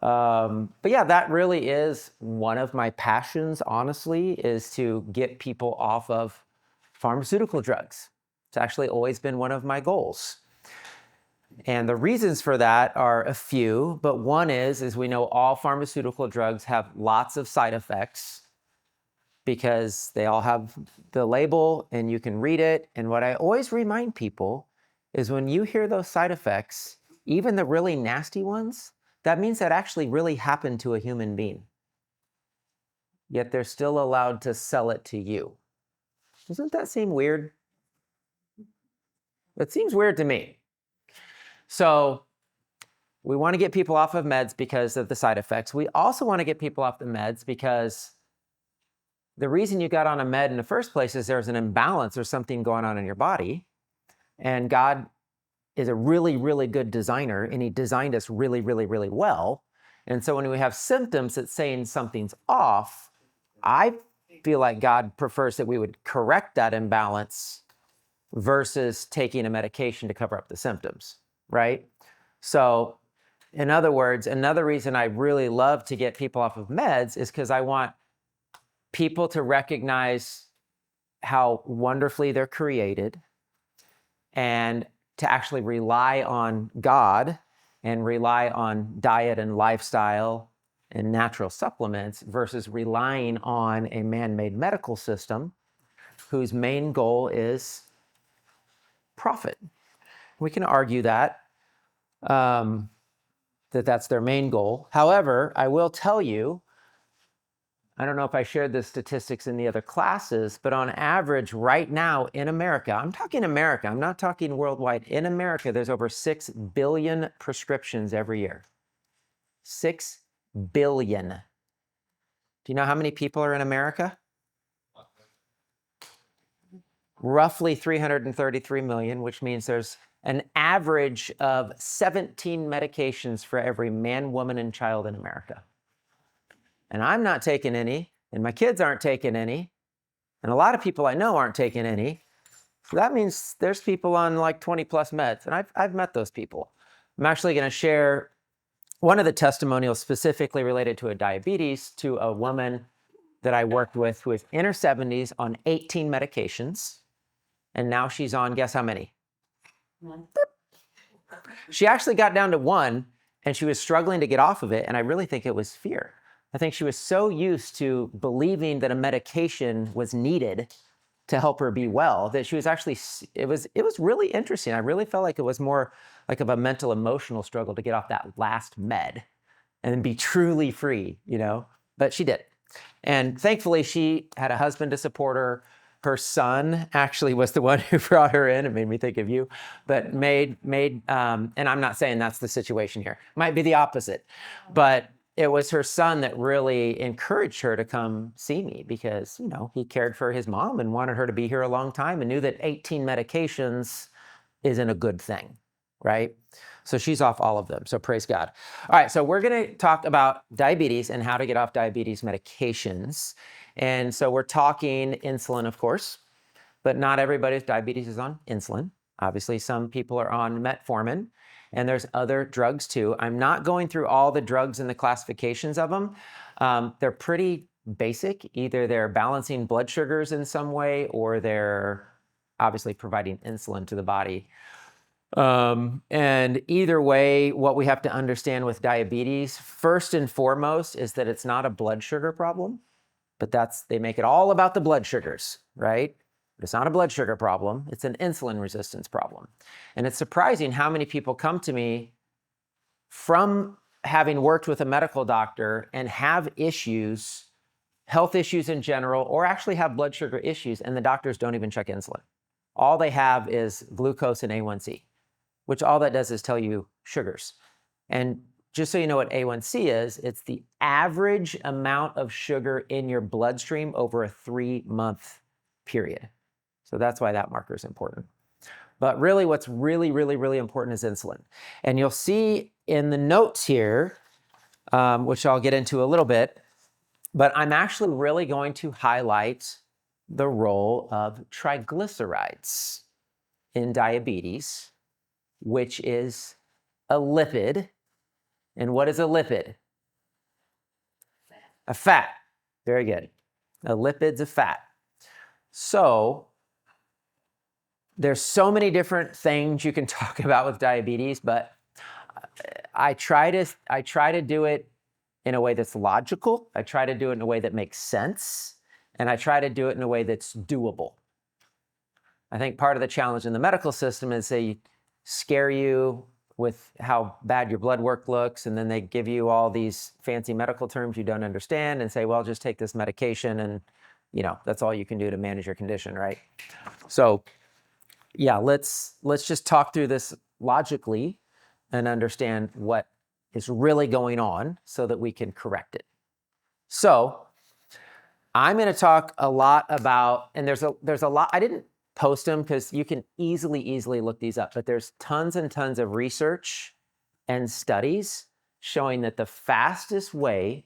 But yeah, that really is one of my passions, honestly, is to get people off of pharmaceutical drugs. It's actually always been one of my goals. And the reasons for that are a few, but one is we know all pharmaceutical drugs have lots of side effects because they all have the label and you can read it. And what I always remind people is when you hear those side effects, even the really nasty ones, that means that actually really happened to a human being. Yet they're still allowed to sell it to you. Doesn't that seem weird? It seems weird to me. So we want to get people off of meds because of the side effects. We also want to get people off the meds because the reason you got on a med in the first place is there's an imbalance or something going on in your body. And God is a really, really good designer, and he designed us really, really, really well. And so when we have symptoms that's saying something's off, I feel like God prefers that we would correct that imbalance versus taking a medication to cover up the symptoms, right? So in other words, another reason I really love to get people off of meds is because I want people to recognize how wonderfully they're created and to actually rely on God and rely on diet and lifestyle and natural supplements versus relying on a man-made medical system whose main goal is profit. We can argue that, that's their main goal. However, I will tell you, I don't know if I shared the statistics in the other classes, but on average right now in America, I'm talking America, I'm not talking worldwide. In America, there's over 6 billion prescriptions every year. 6 billion. Do you know how many people are in America? Roughly 333 million, which means there's an average of 17 medications for every man, woman, and child in America. And I'm not taking any, and my kids aren't taking any, and a lot of people I know aren't taking any. So that means there's people on like 20 plus meds, and I've met those people. I'm actually going to share one of the testimonials specifically related to a diabetes to a woman that I worked with who is in her 70s on 18 medications, and now she's on, guess how many? One. She actually got down to one, and she was struggling to get off of it, and I really think it was fear. I think she was so used to believing that a medication was needed to help her be well that she was actually, it was really interesting. I really felt like it was more like of a mental emotional struggle to get off that last med and be truly free, you know, but she did. And thankfully she had a husband to support her. Her son actually was the one who brought her in. It made me think of you, but and I'm not saying that's the situation here. Might be the opposite, but it was her son that really encouraged her to come see me because, you know, he cared for his mom and wanted her to be here a long time and knew that 18 medications isn't a good thing, right? So she's off all of them. So praise God. All right, so we're going to talk about diabetes and how to get off diabetes medications. And so we're talking insulin, of course, but not everybody with diabetes is on insulin. Obviously, some people are on metformin, and there's other drugs too. I'm not going through all the drugs and the classifications of them. They're pretty basic. Either they're balancing blood sugars in some way, or they're obviously providing insulin to the body. And either way, what we have to understand with diabetes, first and foremost, is that it's not a blood sugar problem, but they make it all about the blood sugars, right? But it's not a blood sugar problem. It's an insulin resistance problem. And it's surprising how many people come to me from having worked with a medical doctor and have issues, health issues in general, or actually have blood sugar issues, and the doctors don't even check insulin. All they have is glucose and A1C, which all that does is tell you sugars. And just so you know what A1C is, it's the average amount of sugar in your bloodstream over a 3-month period. So that's why that marker is important. But really what's really, really, really important is insulin. And you'll see in the notes here, which I'll get into a little bit, but I'm actually really going to highlight the role of triglycerides in diabetes, which is a lipid. And what is a lipid? A fat. Very good. A lipid's a fat. So there's so many different things you can talk about with diabetes, but I try to do it in a way that's logical. I try to do it in a way that makes sense, and I try to do it in a way that's doable. I think part of the challenge in the medical system is they scare you with how bad your blood work looks, and then they give you all these fancy medical terms you don't understand and say, well, just take this medication and, that's all you can do to manage your condition, right? So yeah, let's just talk through this logically and understand what is really going on so that we can correct it. So I'm going to talk a lot about, and there's a lot, I didn't post them because you can easily look these up, but there's tons and tons of research and studies showing that the fastest way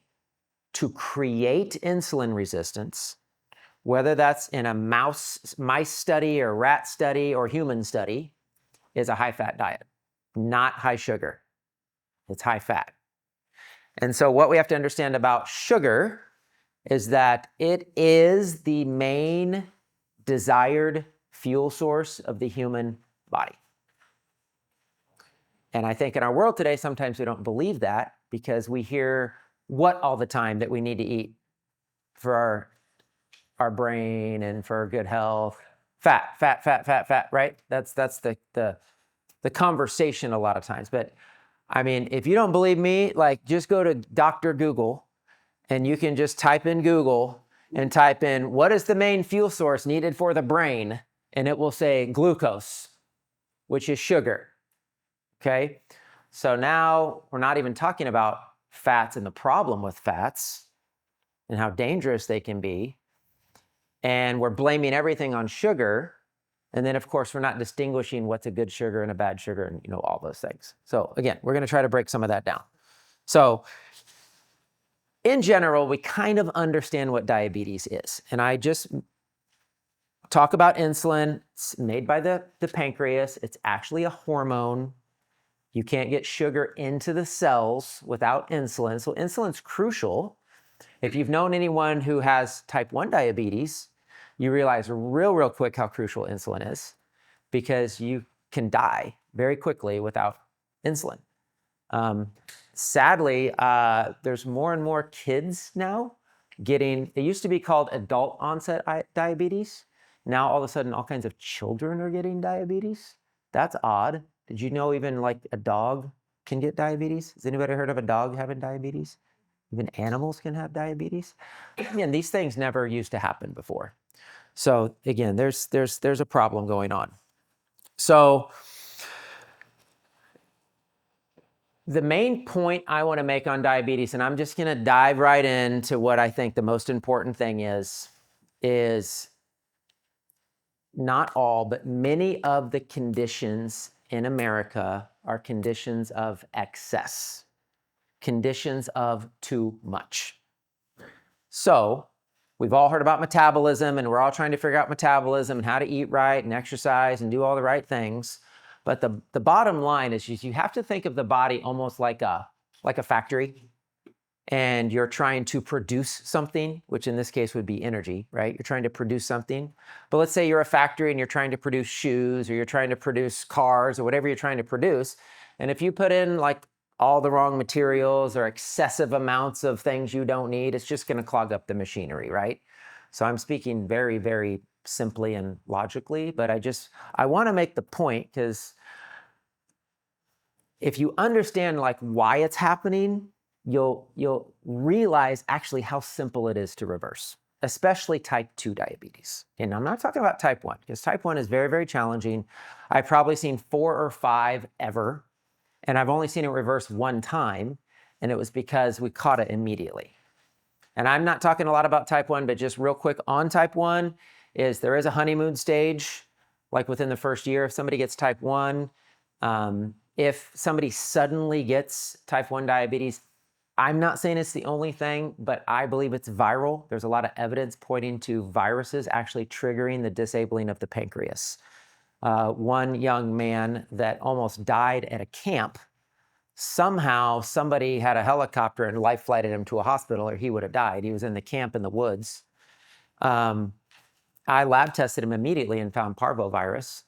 to create insulin resistance, whether that's in a mice study or rat study or human study, is a high-fat diet, not high sugar. It's high fat. And so what we have to understand about sugar is that it is the main desired fuel source of the human body. And I think in our world today, sometimes we don't believe that because we hear what all the time that we need to eat for our brain and for good health. Fat, right? That's the conversation a lot of times. But I mean, if you don't believe me, just go to Dr. Google and you can just type in Google and type in what is the main fuel source needed for the brain, and it will say glucose, which is sugar. Okay? So now we're not even talking about fats and the problem with fats and how dangerous they can be. And we're blaming everything on sugar. And then, of course, we're not distinguishing what's a good sugar and a bad sugar and, all those things. So again, we're going to try to break some of that down. So in general, we kind of understand what diabetes is. And I just talk about insulin. It's made by the pancreas. It's actually a hormone. You can't get sugar into the cells without insulin. So insulin's crucial. If you've known anyone who has type 1 diabetes, you realize real quick how crucial insulin is because you can die very quickly without insulin. Sadly, there's more and more kids now it used to be called adult onset diabetes. Now all of a sudden all kinds of children are getting diabetes. That's odd. Did you know even a dog can get diabetes? Has anybody heard of a dog having diabetes? Even animals can have diabetes. And these things never used to happen before. So again, there's a problem going on. So the main point I want to make on diabetes, and I'm just going to dive right into what I think the most important thing is not all, but many of the conditions in America are conditions of excess, conditions of too much. So we've all heard about metabolism, and we're all trying to figure out metabolism and how to eat right and exercise and do all the right things. But the bottom line is you have to think of the body almost like a factory, and you're trying to produce something, which in this case would be energy, right? You're trying to produce something. But let's say you're a factory and you're trying to produce shoes, or you're trying to produce cars, or whatever you're trying to produce. And if you put in all the wrong materials or excessive amounts of things you don't need, it's just going to clog up the machinery, right? So I'm speaking very, very simply and logically, but I want to make the point because if you understand why it's happening, you'll realize actually how simple it is to reverse, especially type 2 diabetes. And I'm not talking about type 1 because type 1 is very, very challenging. I've probably seen 4 or 5 ever. And I've only seen it reverse one time, and it was because we caught it immediately. And I'm not talking a lot about type 1, but just real quick on type 1 there is a honeymoon stage, within the first year. If somebody gets type 1, if somebody suddenly gets type 1 diabetes, I'm not saying it's the only thing, but I believe it's viral. There's a lot of evidence pointing to viruses actually triggering the disabling of the pancreas. One young man that almost died at a camp Somehow somebody had a helicopter and life flighted him to a hospital, or he would have died. He was in the camp in the woods. I lab tested him immediately and found parvovirus.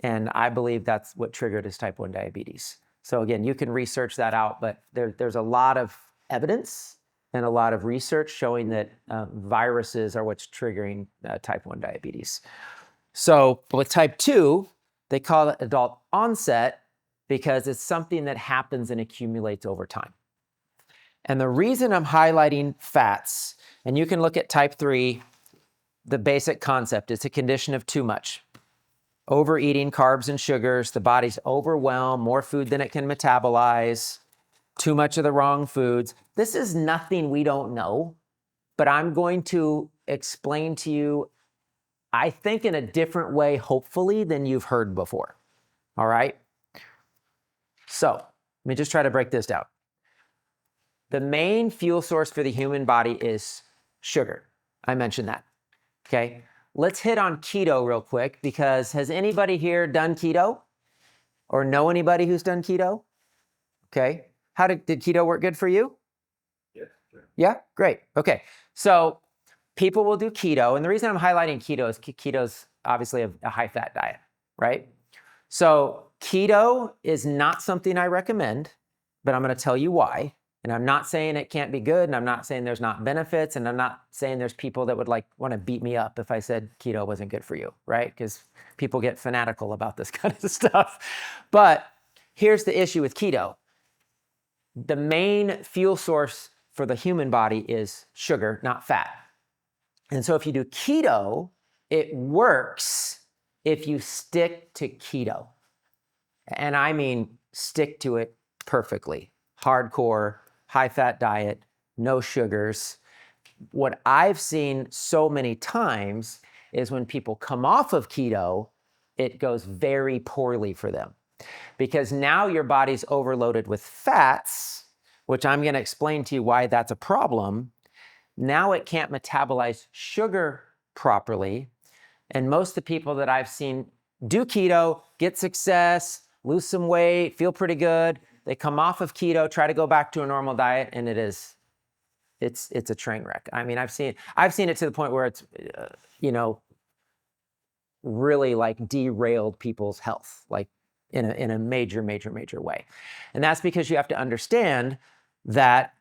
And I believe that's what triggered his type 1 diabetes. So again, you can research that out, but there's a lot of evidence and a lot of research showing that viruses are what's triggering type 1 diabetes. So with type 2, they call it adult onset because it's something that happens and accumulates over time. And the reason I'm highlighting fats, and you can look at type 3, the basic concept, it's a condition of too much. Overeating carbs and sugars, the body's overwhelmed, more food than it can metabolize, too much of the wrong foods. This is nothing we don't know, but I'm going to explain to you, I think, in a different way, hopefully, than you've heard before. All right? So let me just try to break this down. The main fuel source for the human body is sugar. I mentioned that. Okay? Let's hit on keto real quick, because has anybody here done keto or know anybody who's done keto? Okay. How did keto work good for you? Yeah, sure. Yeah, great. Okay. So people will do keto. And the reason I'm highlighting keto is keto's obviously a high fat diet, right? So keto is not something I recommend, but I'm going to tell you why. And I'm not saying it can't be good, and I'm not saying there's not benefits, and I'm not saying there's people that would want to beat me up if I said keto wasn't good for you, right? Because people get fanatical about this kind of stuff. But here's the issue with keto. The main fuel source for the human body is sugar, not fat. And so if you do keto, it works if you stick to keto. And I mean stick to it perfectly. Hardcore, high-fat diet, no sugars. What I've seen so many times is when people come off of keto, it goes very poorly for them. Because now your body's overloaded with fats, which I'm going to explain to you why that's a problem. Now it can't metabolize sugar properly. And most of the people that I've seen do keto, get success, lose some weight, feel pretty good. They come off of keto, try to go back to a normal diet, and it's a train wreck. I mean, I've seen it to the point where it's, really derailed people's health, in a major way. And that's because you have to understand that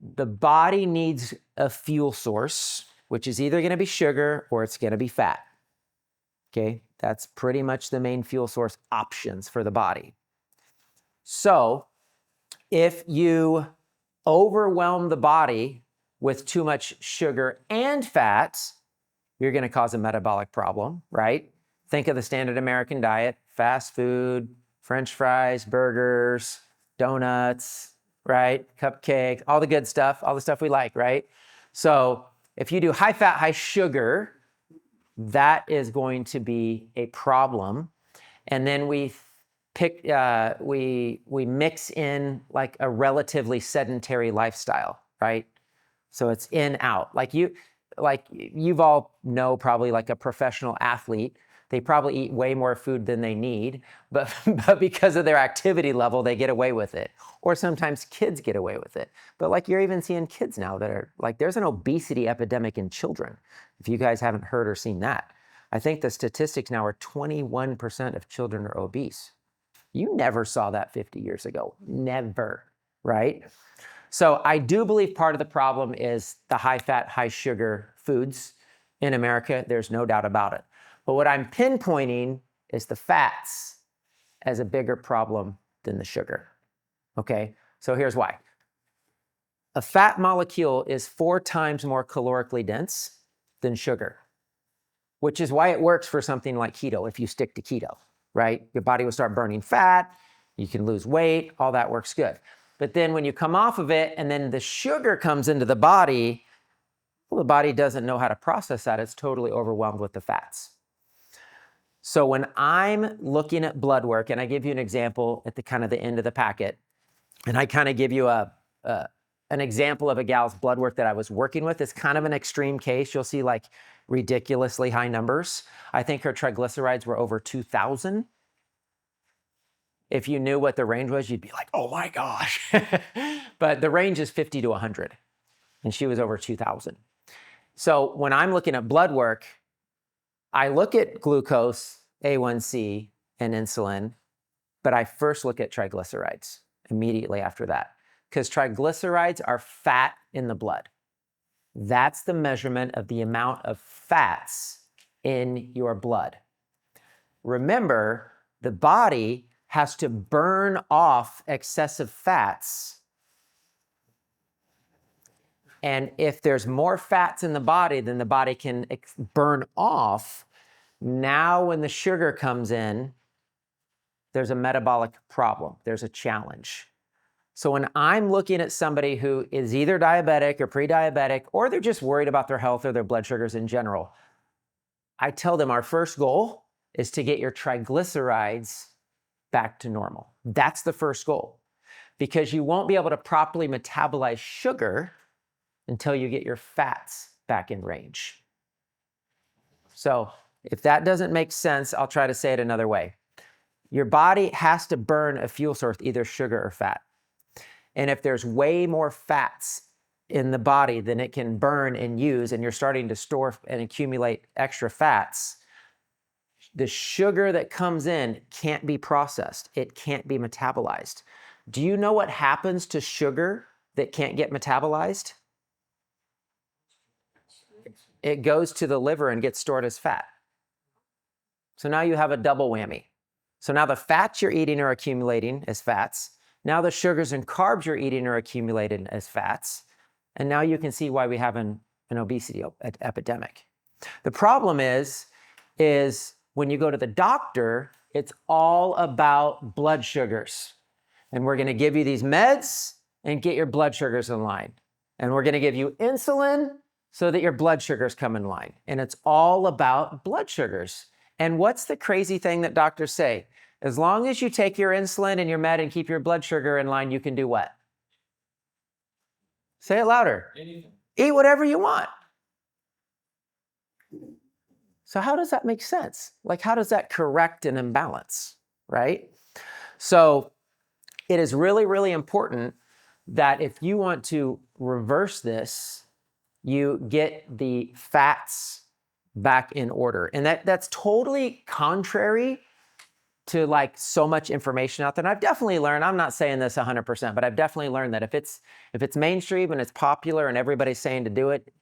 the body needs a fuel source, which is either going to be sugar or it's going to be fat. Okay, that's pretty much the main fuel source options for the body. So if you overwhelm the body with too much sugar and fats, you're going to cause a metabolic problem, right? Think of the standard American diet: fast food, French fries, burgers, donuts, right? Cupcakes, all the good stuff, all the stuff we like, right? So if you do high fat, high sugar, that is going to be a problem. And then we mix in a relatively sedentary lifestyle, right? So it's in out. You've all know probably a professional athlete, they probably eat way more food than they need, but because of their activity level, they get away with it. Or sometimes kids get away with it. But you're even seeing kids now that are there's an obesity epidemic in children. If you guys haven't heard or seen that, I think the statistics now are 21% of children are obese. You never saw that 50 years ago. Never, right? So I do believe part of the problem is the high fat, high sugar foods in America. There's no doubt about it. But what I'm pinpointing is the fats as a bigger problem than the sugar. Okay, so here's why. A fat molecule is 4 times more calorically dense than sugar, which is why it works for something like keto if you stick to keto, right? Your body will start burning fat, you can lose weight, all that works good. But then when you come off of it and then the sugar comes into the body, well, the body doesn't know how to process that. It's totally overwhelmed with the fats. So when I'm looking at blood work, and I give you an example at the end of the packet, and I kind of give you an example of a gal's blood work that I was working with. It's kind of an extreme case. You'll see ridiculously high numbers. I think her triglycerides were over 2,000. If you knew what the range was, you'd be like, oh my gosh. But the range is 50 to 100, and she was over 2,000. So when I'm looking at blood work, I look at glucose, A1C, and insulin, but I first look at triglycerides immediately after that, because triglycerides are fat in the blood. That's the measurement of the amount of fats in your blood. Remember, the body has to burn off excessive fats. And if there's more fats in the body than the body can burn off, now when the sugar comes in, there's a metabolic problem. There's a challenge. So when I'm looking at somebody who is either diabetic or pre-diabetic, or they're just worried about their health or their blood sugars in general, I tell them our first goal is to get your triglycerides back to normal. That's the first goal, because you won't be able to properly metabolize sugar until you get your fats back in range. So if that doesn't make sense, I'll try to say it another way. Your body has to burn a fuel source, either sugar or fat. And if there's way more fats in the body than it can burn and use, and you're starting to store and accumulate extra fats, the sugar that comes in can't be processed. It can't be metabolized. Do you know what happens to sugar that can't get metabolized? It goes to the liver and gets stored as fat. So now you have a double whammy. So now the fats you're eating are accumulating as fats. Now the sugars and carbs you're eating are accumulated as fats. And now you can see why we have an obesity epidemic. The problem is when you go to the doctor, it's all about blood sugars. And we're going to give you these meds and get your blood sugars in line. And we're going to give you insulin so that your blood sugars come in line. And it's all about blood sugars. And what's the crazy thing that doctors say? As long as you take your insulin and your med and keep your blood sugar in line, you can do what? Say it louder. Anything. Eat whatever you want. So how does that make sense? Like, how does that correct an imbalance, right? So it is really, really important that if you want to reverse this, you get the fats back in order. And that's totally contrary to like so much information out there. And I've definitely learned, I'm not saying this 100%, but I've definitely learned that if it's mainstream and it's popular and everybody's saying to do it,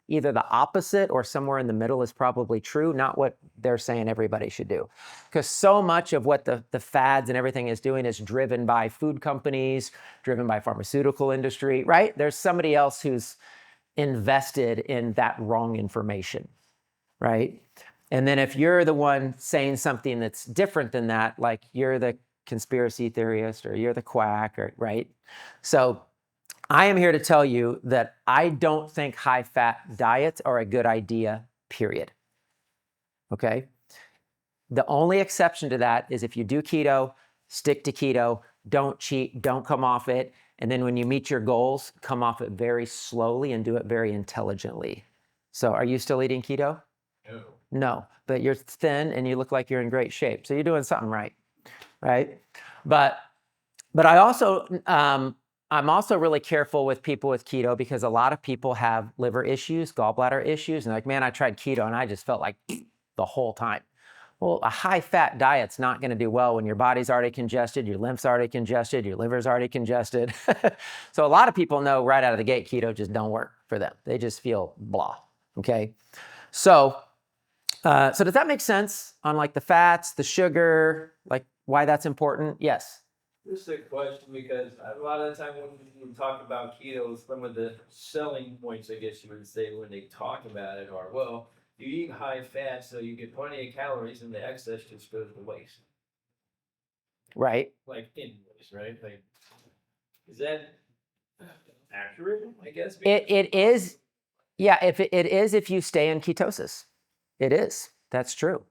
either the opposite or somewhere in the middle is probably true, not what they're saying everybody should do. Because so much of what the fads and everything is doing is driven by food companies, driven by pharmaceutical industry, right? There's somebody else who's invested in that wrong information, right? And then if you're the one saying something that's different than that, like you're the conspiracy theorist or you're the quack, or right? So I am here to tell you that I don't think high-fat diets are a good idea, period. Okay? The only exception to that is if you do keto, stick to keto, don't cheat, don't come off it, and then when you meet your goals, come off it very slowly and do it very intelligently. So are you still eating keto? No. No, but you're thin and you look like you're in great shape. So you're doing something right, right? But I also, I'm also really careful with people with keto because a lot of people have liver issues, gallbladder issues, and like, man, I tried keto and I just felt like the whole time. Well, a high-fat diet's not going to do well when your body's already congested, your lymph's already congested, your liver's already congested. So a lot of people know right out of the gate keto just don't work for them. They just feel blah, okay? So does that make sense on like the fats, the sugar, like why that's important? Yes. Just a question, because a lot of the time when we talk about keto, some of the selling points, I guess you would say, when they talk about it are, well, you eat high fat, so you get plenty of calories, and the excess just goes to waste. Right. Like anyways, right? Like, is that accurate? I guess it is. Yeah, if you stay in ketosis, it is. That's true.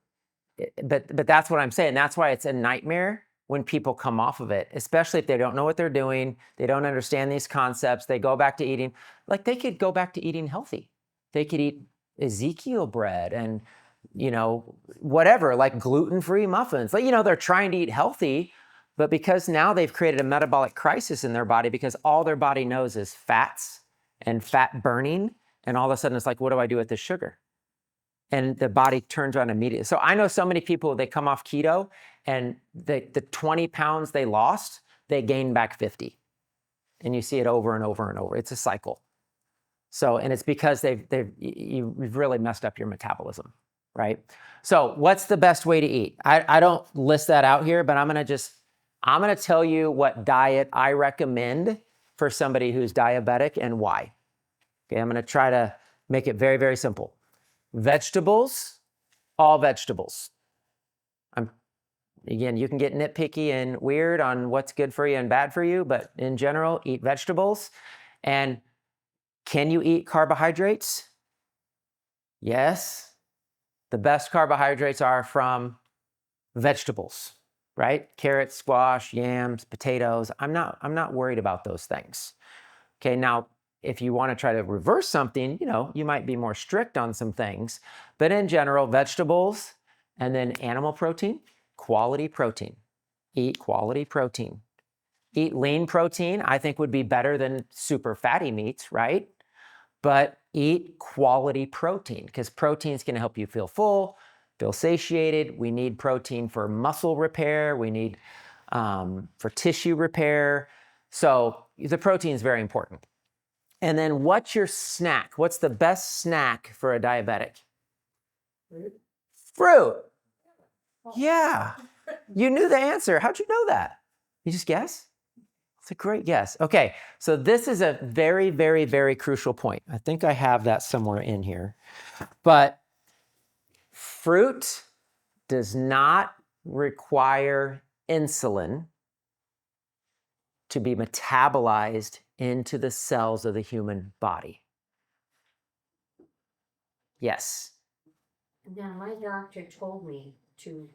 But that's what I'm saying. That's why it's a nightmare when people come off of it, especially if they don't know what they're doing, they don't understand these concepts, they go back to eating, like they could go back to eating healthy. They could eat Ezekiel bread and, whatever, like gluten-free muffins. Like, they're trying to eat healthy, But because now they've created a metabolic crisis in their body because all their body knows is fats and fat burning. And all of a sudden it's like, what do I do with this sugar? And the body turns around immediately. So I know so many people, they come off keto and the 20 pounds they lost, they gain back 50. And you see it over and over and over. It's a cycle. So, and it's because you've really messed up your metabolism, right? So what's the best way to eat? I don't list that out here, but I'm gonna tell you what diet I recommend for somebody who's diabetic and why. Okay, I'm gonna try to make it very, very simple. Vegetables, all vegetables. Again, you can get nitpicky and weird on what's good for you and bad for you, but in general, eat vegetables. And can you eat carbohydrates? Yes. The best carbohydrates are from vegetables, right? Carrots, squash, yams, potatoes. I'm not worried about those things. Okay, now if you want to try to reverse something, you might be more strict on some things, but in general, vegetables and then animal protein, quality protein. Eat quality protein. Eat lean protein, I think would be better than super fatty meats, right? But eat quality protein because protein is going to help you feel full, feel satiated. We need protein for muscle repair. We need for tissue repair. So the protein is very important. And then what's your snack? What's the best snack for a diabetic? Fruit. Yeah. You knew the answer. How'd you know that? You just guess? It's a great guess. Okay, so this is a very, very, very crucial point. I think I have that somewhere in here. But fruit does not require insulin to be metabolized into the cells of the human body. Yes. Now, my doctor told me to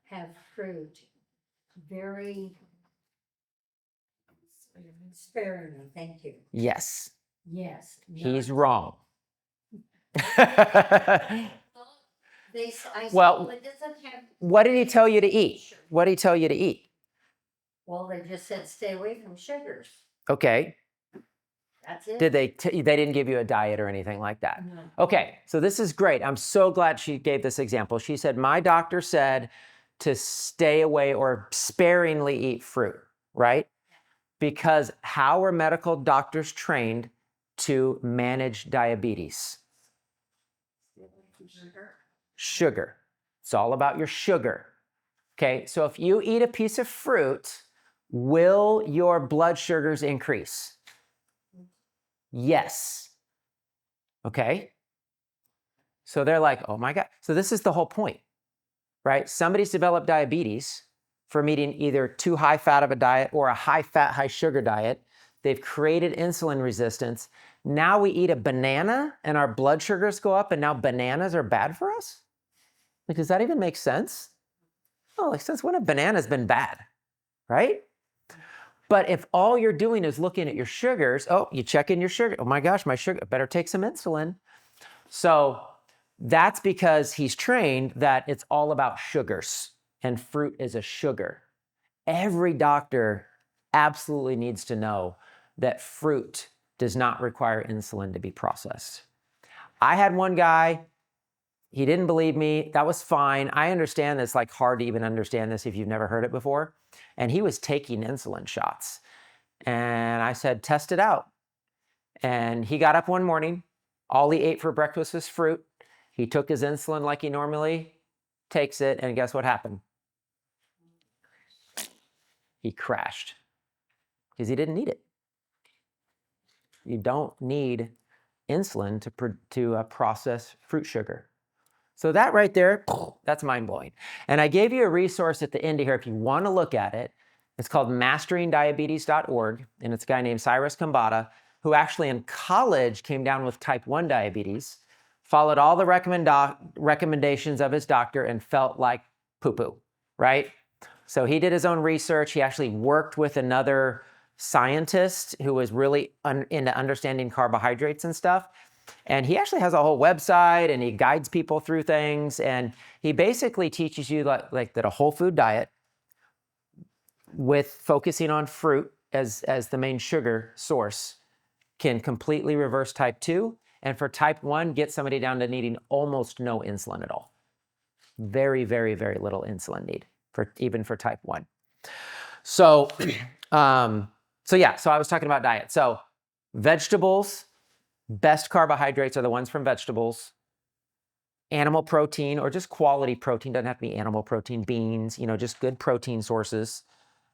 have fruit very sparingly. Thank you. Yes. Yes. He's wrong. Well, it doesn't have. What did he tell you to eat? What did he tell you to eat? Well, they just said stay away from sugars. Okay. That's it. Did they didn't give you a diet or anything like that? No. Okay, so this is great. I'm so glad she gave this example. She said, my doctor said to stay away or sparingly eat fruit, right? Because how are medical doctors trained to manage diabetes? Sugar. It's all about your sugar. Okay, so if you eat a piece of fruit, will your blood sugars increase? Yes. Okay. So they're like, oh my God. So this is the whole point, right? Somebody's developed diabetes from eating either too high fat of a diet or a high fat, high sugar diet. They've created insulin resistance. Now we eat a banana and our blood sugars go up and now bananas are bad for us? Like, does that even make sense? Oh, like since when have bananas been bad, right? But if all you're doing is looking at your sugars, oh, you check in your sugar. Oh my gosh, my sugar, better take some insulin. So that's because he's trained that it's all about sugars and fruit is a sugar. Every doctor absolutely needs to know that fruit does not require insulin to be processed. I had one guy, he didn't believe me. That was fine. I understand it's like hard to even understand this if you've never heard it before. And he was taking insulin shots. And I said, test it out. And he got up one morning. All he ate for breakfast was fruit. He took his insulin like he normally takes it. And guess what happened? He crashed because he didn't need it. You don't need insulin to process fruit sugar. So that right there, that's mind-blowing. And I gave you a resource at the end here if you want to look at it. It's called masteringdiabetes.org, and it's a guy named Cyrus Kambata, who actually in college came down with type 1 diabetes, followed all the recommendations of his doctor, and felt like poo-poo, right? So he did his own research. He actually worked with another scientist who was really into understanding carbohydrates and stuff. And he actually has a whole website and he guides people through things. And he basically teaches you like that a whole food diet, with focusing on fruit as the main sugar source can completely reverse type 2. And for type 1, get somebody down to needing almost no insulin at all. Very, very, very little insulin need even for type 1. So, so I was talking about diet. So vegetables, best carbohydrates are the ones from vegetables. Animal protein or just quality protein, doesn't have to be animal protein, beans, just good protein sources.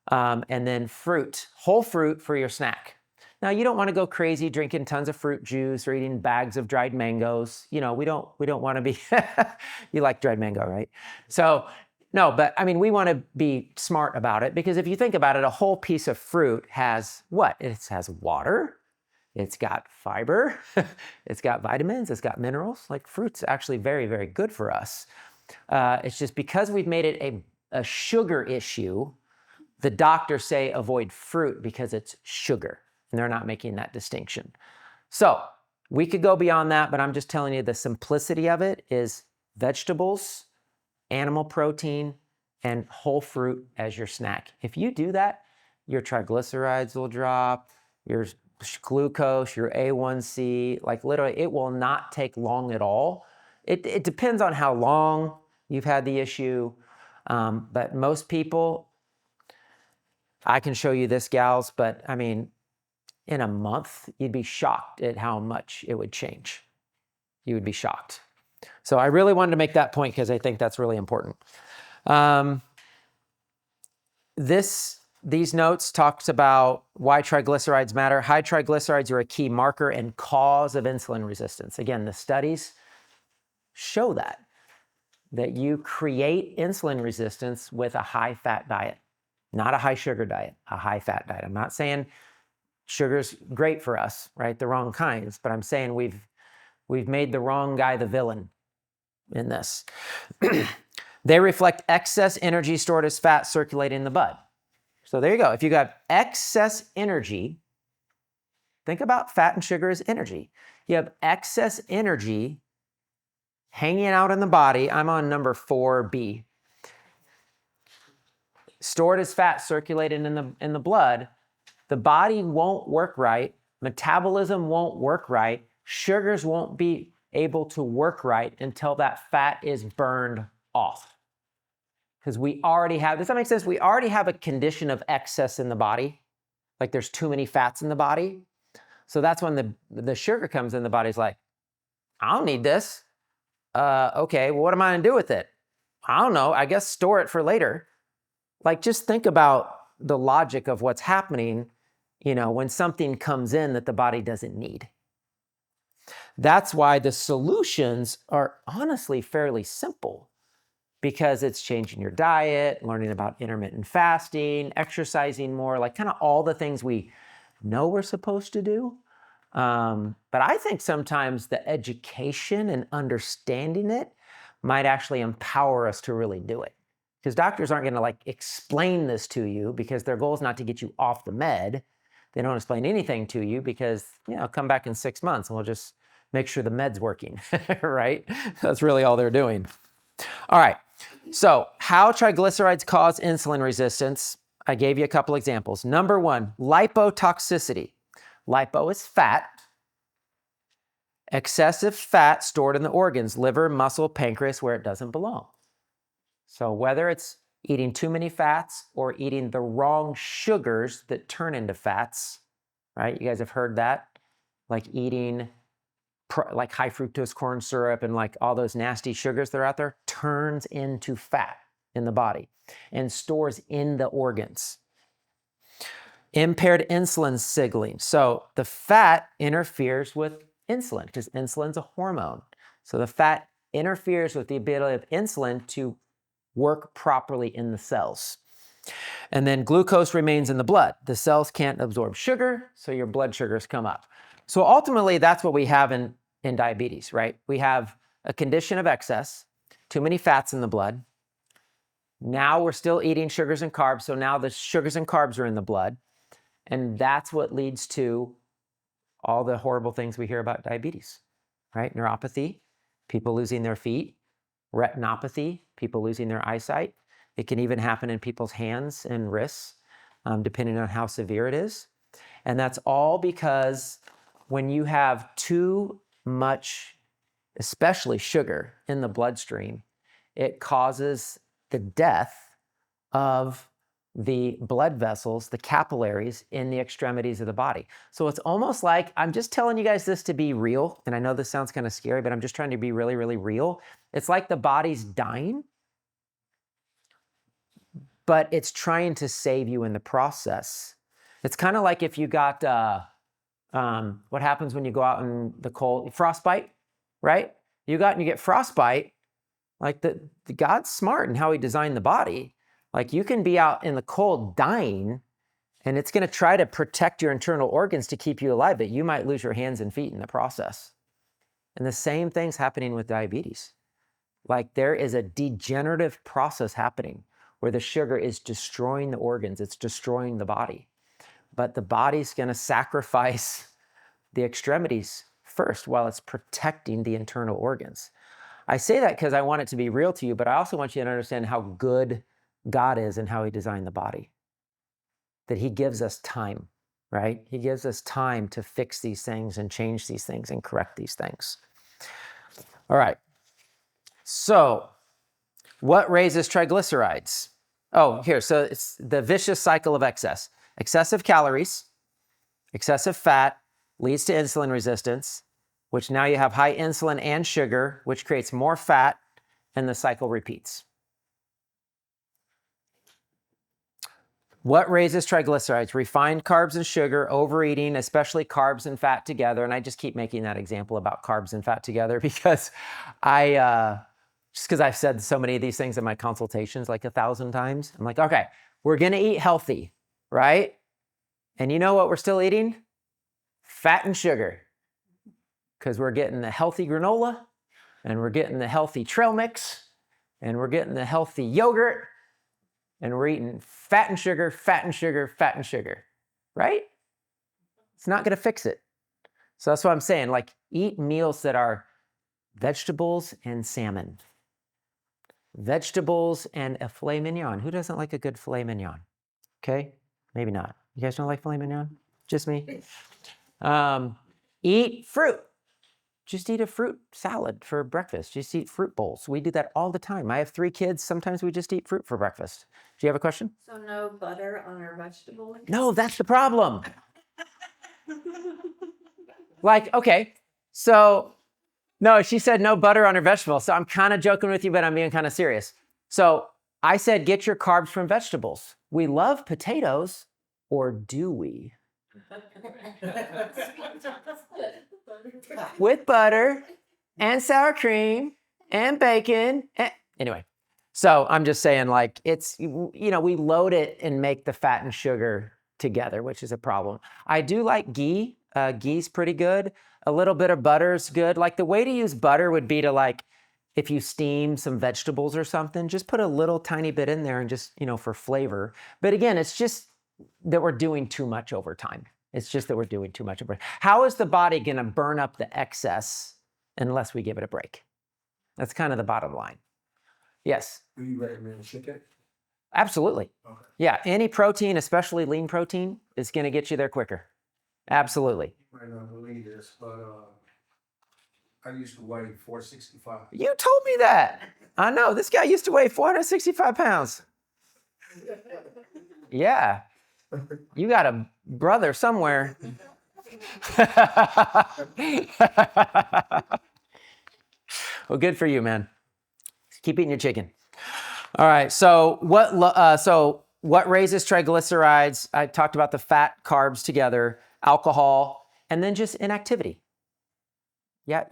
And then fruit, whole fruit for your snack. Now you don't want to go crazy drinking tons of fruit juice or eating bags of dried mangoes. We don't want to be, you like dried mango, right? So no, but I mean, we want to be smart about it because if you think about it, a whole piece of fruit has what? It has water. It's got fiber, it's got vitamins, it's got minerals. Like fruit's actually very, very good for us. It's just because we've made it a sugar issue, the doctors say avoid fruit because it's sugar, and they're not making that distinction. So we could go beyond that, but I'm just telling you the simplicity of it is vegetables, animal protein, and whole fruit as your snack. If you do that, your triglycerides will drop, your glucose, your A1C, like literally it will not take long at all. It depends on how long you've had the issue, but most people, I can show you this, gals, but I mean, in a month, you'd be shocked at how much it would change. You would be shocked. So I really wanted to make that point because I think that's really important. These notes talks about why triglycerides matter. High triglycerides are a key marker and cause of insulin resistance. Again, the studies show that you create insulin resistance with a high-fat diet, not a high-sugar diet, a high-fat diet. I'm not saying sugar's great for us, right? The wrong kinds, but I'm saying we've made the wrong guy the villain in this. They reflect excess energy stored as fat circulating in the blood. So there you go. If you got excess energy, think about fat and sugar as energy. You have excess energy hanging out in the body. I'm on number 4B. Stored as fat circulating in the blood. The body won't work right. Metabolism won't work right. Sugars won't be able to work right until that fat is burned off. Because we already have, does that make sense? We already have a condition of excess in the body. Like there's too many fats in the body. So that's when the sugar comes in, the body's like, I don't need this. Okay, well, what am I gonna do with it? I don't know, I guess store it for later. Like just think about the logic of what's happening, when something comes in that the body doesn't need. That's why the solutions are honestly fairly simple. Because it's changing your diet, learning about intermittent fasting, exercising more, like kind of all the things we know we're supposed to do. But I think sometimes the education and understanding it might actually empower us to really do it. Because doctors aren't going to explain this to you because their goal is not to get you off the med. They don't explain anything to you because, come back in 6 months and we'll just make sure the med's working, right? That's really all they're doing. All right. So how triglycerides cause insulin resistance. I gave you a couple examples. Number 1, lipotoxicity. Lipo is fat. Excessive fat stored in the organs, liver, muscle, pancreas, where it doesn't belong. So whether it's eating too many fats or eating the wrong sugars that turn into fats, right? You guys have heard that? Like eating like high fructose corn syrup and like all those nasty sugars that are out there turns into fat in the body and stores in the organs. Impaired insulin signaling. So the fat interferes with insulin because insulin's a hormone. So the fat interferes with the ability of insulin to work properly in the cells. And then glucose remains in the blood. The cells can't absorb sugar, so your blood sugars come up. So ultimately, that's what we have in diabetes, right? We have a condition of excess, too many fats in the blood. Now we're still eating sugars and carbs, so now the sugars and carbs are in the blood. And that's what leads to all the horrible things we hear about diabetes, right? Neuropathy, people losing their feet, retinopathy, people losing their eyesight. It can even happen in people's hands and wrists. depending on how severe it is. And that's all because when you have too much, especially sugar, in the bloodstream, it causes the death of the blood vessels, the capillaries in the extremities of the body. So it's almost like, I'm just telling you guys this to be real, and I know this sounds kind of scary, but I'm just trying to be really, really real. It's like the body's dying, but it's trying to save you in the process. It's kind of like if you got, what happens when you go out in the cold, frostbite, right? You go out and you get frostbite, like the God's smart in how he designed the body. Like you can be out in the cold dying, and it's going to try to protect your internal organs to keep you alive, but you might lose your hands and feet in the process. And the same thing's happening with diabetes. Like there is a degenerative process happening where the sugar is destroying the organs, it's destroying the body. But the body's going to sacrifice the extremities first while it's protecting the internal organs. I say that because I want it to be real to you, but I also want you to understand how good God is and how he designed the body. That he gives us time, right? He gives us time to fix these things and change these things and correct these things. All right. So, what raises triglycerides? Oh, here. So, it's the vicious cycle of excess. Excessive calories, excessive fat leads to insulin resistance, which now you have high insulin and sugar, which creates more fat, and the cycle repeats. What raises triglycerides? Refined carbs and sugar, overeating, especially carbs and fat together. And I just keep making that example about carbs and fat together because just because I've said so many of these things in my consultations like 1,000 times. I'm like, okay, we're going to eat healthy, right? And you know what we're still eating? Fat and sugar. Because we're getting the healthy granola, and we're getting the healthy trail mix, and we're getting the healthy yogurt, and we're eating fat and sugar, fat and sugar, fat and sugar, right? It's not going to fix it. So that's what I'm saying. Like, eat meals that are vegetables and salmon. Vegetables and a filet mignon. Who doesn't like a good filet mignon? Okay, maybe not. You guys don't like filet mignon? Just me? Eat fruit. Just eat a fruit salad for breakfast. Just eat fruit bowls. We do that all the time. I have 3 kids. Sometimes we just eat fruit for breakfast. Do you have a question? So no butter on our vegetables? No, that's the problem. Like, okay, so no, she said no butter on her vegetables. So I'm kind of joking with you, but I'm being kind of serious. So I said, get your carbs from vegetables. We love potatoes, or do we? With butter and sour cream and bacon. Anyway, so I'm just saying, like, it's, we load it and make the fat and sugar together, which is a problem. I do like ghee. Ghee's pretty good. A little bit of butter's good. Like, the way to use butter would be to, like, if you steam some vegetables or something, just put a little tiny bit in there and just, for flavor. But again, it's just that we're doing too much over time. It's just that we're doing too much over time. How is the body going to burn up the excess unless we give it a break? That's kind of the bottom line. Yes? Do you recommend chicken? Absolutely. Okay. Yeah, any protein, especially lean protein, is going to get you there quicker. Absolutely. You might not believe this, but I used to weigh 465. You told me that. I know. This guy used to weigh 465 pounds. Yeah. You got a brother somewhere. Well, good for you, man. Keep eating your chicken. All right. So what raises triglycerides? I talked about the fat, carbs together, alcohol, and then just inactivity. Yeah,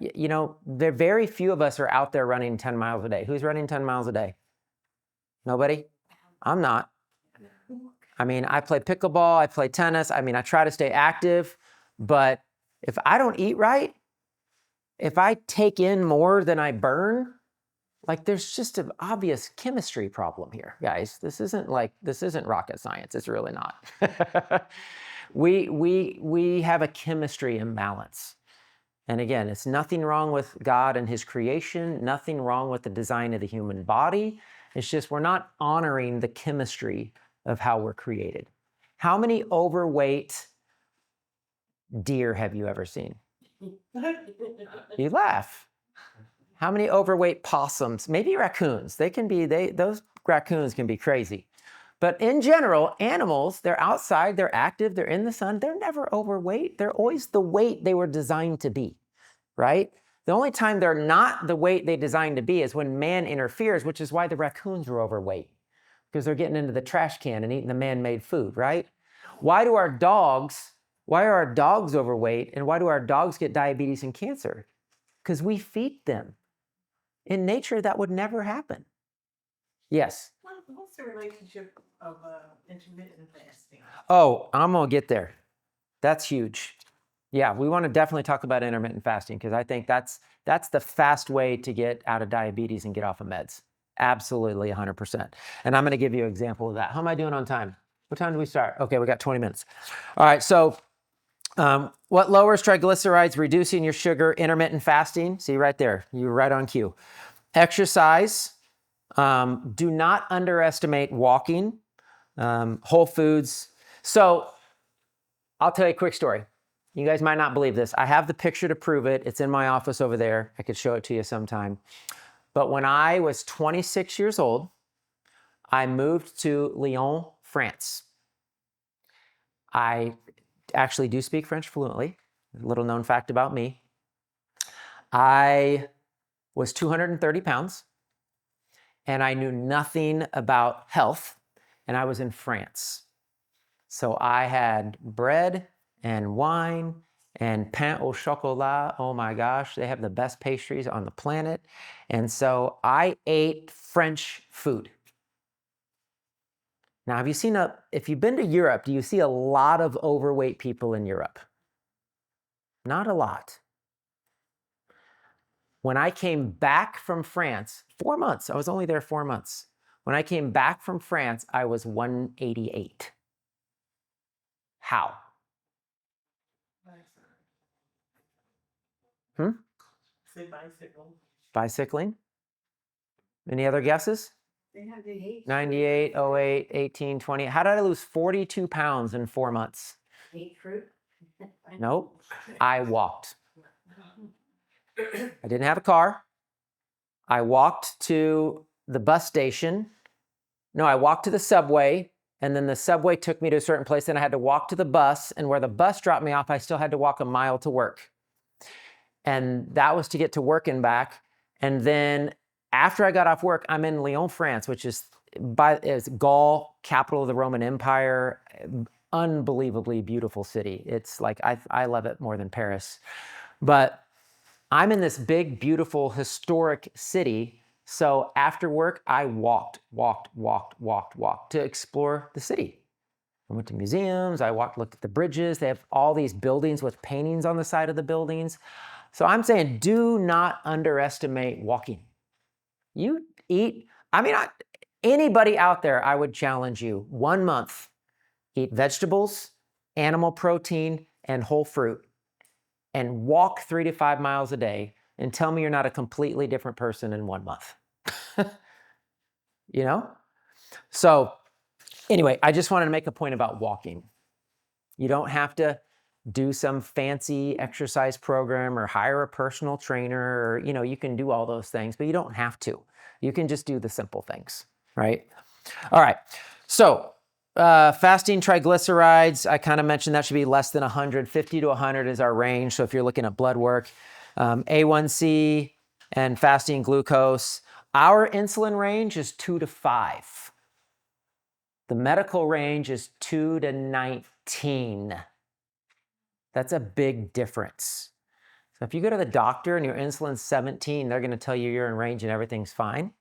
there very few of us are out there running 10 miles a day. Who's running 10 miles a day? Nobody? I'm not. I mean, I play pickleball, I play tennis. I mean, I try to stay active, but if I don't eat right, if I take in more than I burn, like, there's just an obvious chemistry problem here, guys. This isn't rocket science. It's really not. We have a chemistry imbalance. And again, it's nothing wrong with God and his creation, nothing wrong with the design of the human body. It's just we're not honoring the chemistry of how we're created. How many overweight deer have you ever seen? You laugh. How many overweight possums? Maybe raccoons. Those raccoons can be crazy. But in general, animals, they're outside, they're active, they're in the sun, they're never overweight. They're always the weight they were designed to be, right? The only time they're not the weight they designed to be is when man interferes, which is why the raccoons are overweight, because they're getting into the trash can and eating the man-made food, right? Why are our dogs overweight, and why do our dogs get diabetes and cancer? Because we feed them. In nature, that would never happen. Yes? What's the relationship of intermittent fasting? Oh, I'm going to get there. That's huge. Yeah, we want to definitely talk about intermittent fasting because I think that's the fast way to get out of diabetes and get off of meds. Absolutely, 100%. And I'm going to give you an example of that. How am I doing on time? What time do we start? Okay, we got 20 minutes. All right, so what lowers triglycerides, reducing your sugar, intermittent fasting? See right there, you were right on cue. Exercise. Do not underestimate walking. Whole foods. So I'll tell you a quick story. You guys might not believe this. I have the picture to prove it. It's in my office over there. I could show it to you sometime. But when I was 26 years old, I moved to Lyon, France. I actually do speak French fluently. A little known fact about me. I was 230 pounds, and I knew nothing about health, and I was in France. So I had bread and wine and pain au chocolat. Oh my gosh, they have the best pastries on the planet. And so I ate French food. Now, if you've been to Europe, do you see a lot of overweight people in Europe? Not a lot. When I came back from France, 4 months, I was only there 4 months. When I came back from France, I was 188. How? Say bicycle. Bicycling? Any other guesses? They have the age. 98, 08, 18, 20. How did I lose 42 pounds in 4 months? Eat fruit. Nope. I walked. I didn't have a car. I walked to the bus station. No, I walked to the subway, and then the subway took me to a certain place, and I had to walk to the bus, and where the bus dropped me off, I still had to walk a mile to work. And that was to get to work and back. And then after I got off work, I'm in Lyon, France, which is Gaul, capital of the Roman Empire. Unbelievably beautiful city. It's like, I love it more than Paris. But I'm in this big, beautiful, historic city. So after work, I walked to explore the city. I went to museums, looked at the bridges. They have all these buildings with paintings on the side of the buildings. So I'm saying, do not underestimate walking. Anybody out there, I would challenge you, 1 month, eat vegetables, animal protein, and whole fruit, and walk 3 to 5 miles a day, and tell me you're not a completely different person in 1 month. You know? So anyway, I just wanted to make a point about walking. You don't have to do some fancy exercise program or hire a personal trainer, or, you can do all those things, but you don't have to. You can just do the simple things, right? All right. So fasting triglycerides, I kind of mentioned that should be less than 100. 50 to 100 is our range. So if you're looking at blood work, A1C and fasting glucose, our insulin range is 2 to 5. The medical range is 2 to 19. That's a big difference. So if you go to the doctor and your insulin's 17, they're going to tell you you're in range and everything's fine.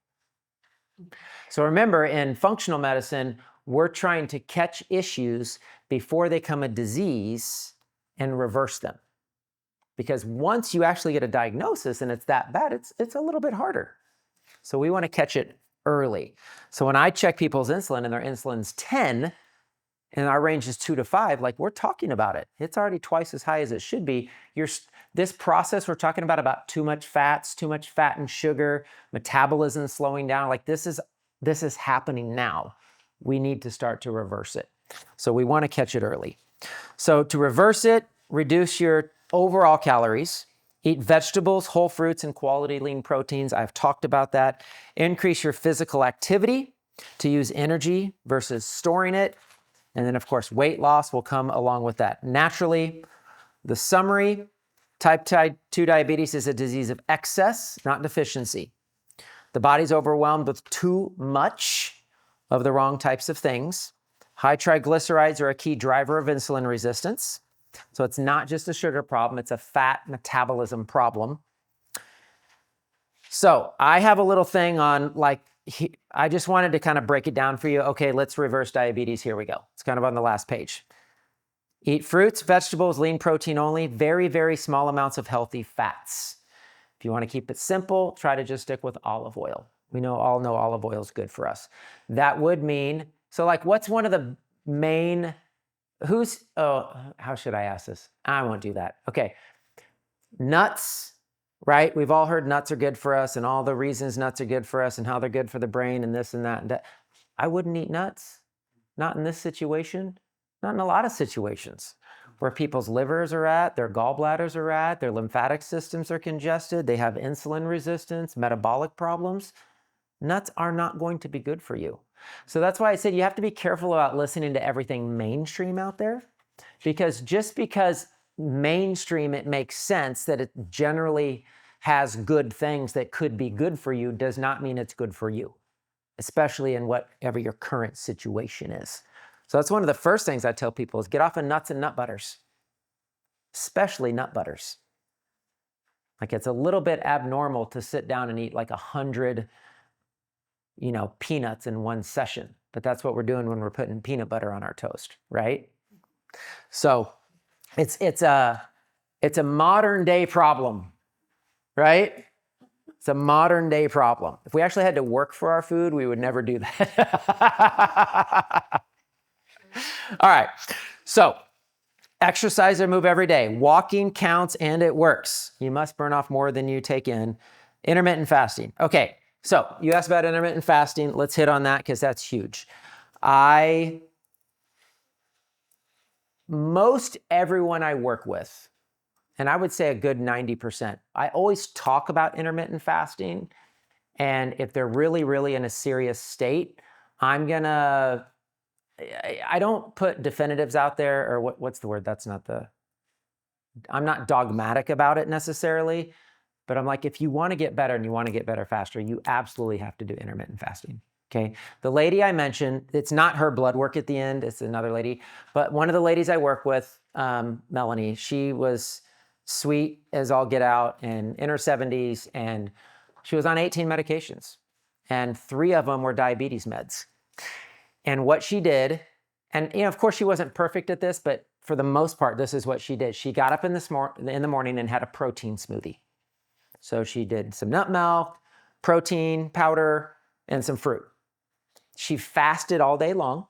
So remember, in functional medicine, we're trying to catch issues before they become a disease and reverse them. Because once you actually get a diagnosis and it's that bad, it's a little bit harder. So we want to catch it early. So when I check people's insulin and their insulin's 10, and our range is 2 to 5, like, we're talking about it. It's already twice as high as it should be. This process, we're talking about too much fats, too much fat and sugar, metabolism slowing down. Like, this is happening now. We need to start to reverse it. So we want to catch it early. So to reverse it, reduce your overall calories, eat vegetables, whole fruits, and quality lean proteins. I've talked about that. Increase your physical activity to use energy versus storing it. And then, of course, weight loss will come along with that naturally. The summary, type 2 diabetes is a disease of excess, not deficiency. The body's overwhelmed with too much of the wrong types of things. High triglycerides are a key driver of insulin resistance. So it's not just a sugar problem, it's a fat metabolism problem. So I have a little thing on I just wanted to kind of break it down for you. Okay, let's reverse diabetes. Here we go. It's kind of on the last page. Eat fruits, vegetables, lean protein only, very, very small amounts of healthy fats. If you want to keep it simple, try to just stick with olive oil. We all know olive oil is good for us. That would mean, so like what's one of the main, how should I ask this? I won't do that. Okay. Nuts, right? We've all heard nuts are good for us and all the reasons nuts are good for us and how they're good for the brain and this and that and that. I wouldn't eat nuts. Not in this situation. Not in a lot of situations where people's livers are at, their gallbladders are at, their lymphatic systems are congested, they have insulin resistance, metabolic problems. Nuts are not going to be good for you. So that's why I said you have to be careful about listening to everything mainstream out there, because just because mainstream it makes sense that it generally has good things that could be good for you does not mean it's good for you, especially in whatever your current situation is. So that's one of the first things I tell people is get off of nuts and nut butters, especially nut butters. Like it's a little bit abnormal to sit down and eat like 100, peanuts in one session, but that's what we're doing when we're putting peanut butter on our toast, right? So it's a modern day problem, right? It's a modern day problem. If we actually had to work for our food, we would never do that. All right, so exercise or move every day. Walking counts and it works. You must burn off more than you take in. Intermittent fasting. Okay, so you asked about intermittent fasting. Let's hit on that because that's huge. Most everyone I work with, and I would say a good 90%, I always talk about intermittent fasting. And if they're really, really in a serious state, I don't put definitives out there, or what's the word? I'm not dogmatic about it necessarily, but I'm like, if you want to get better and you want to get better faster, you absolutely have to do intermittent fasting. Okay. The lady I mentioned, it's not her blood work at the end, it's another lady, but one of the ladies I work with, Melanie, she was sweet as all get out and in her 70s, and she was on 18 medications, and 3 of them were diabetes meds. And what she did, and of course she wasn't perfect at this, but for the most part, this is what she did. She got up in the morning and had a protein smoothie. So she did some nut milk, protein powder, and some fruit. She fasted all day long,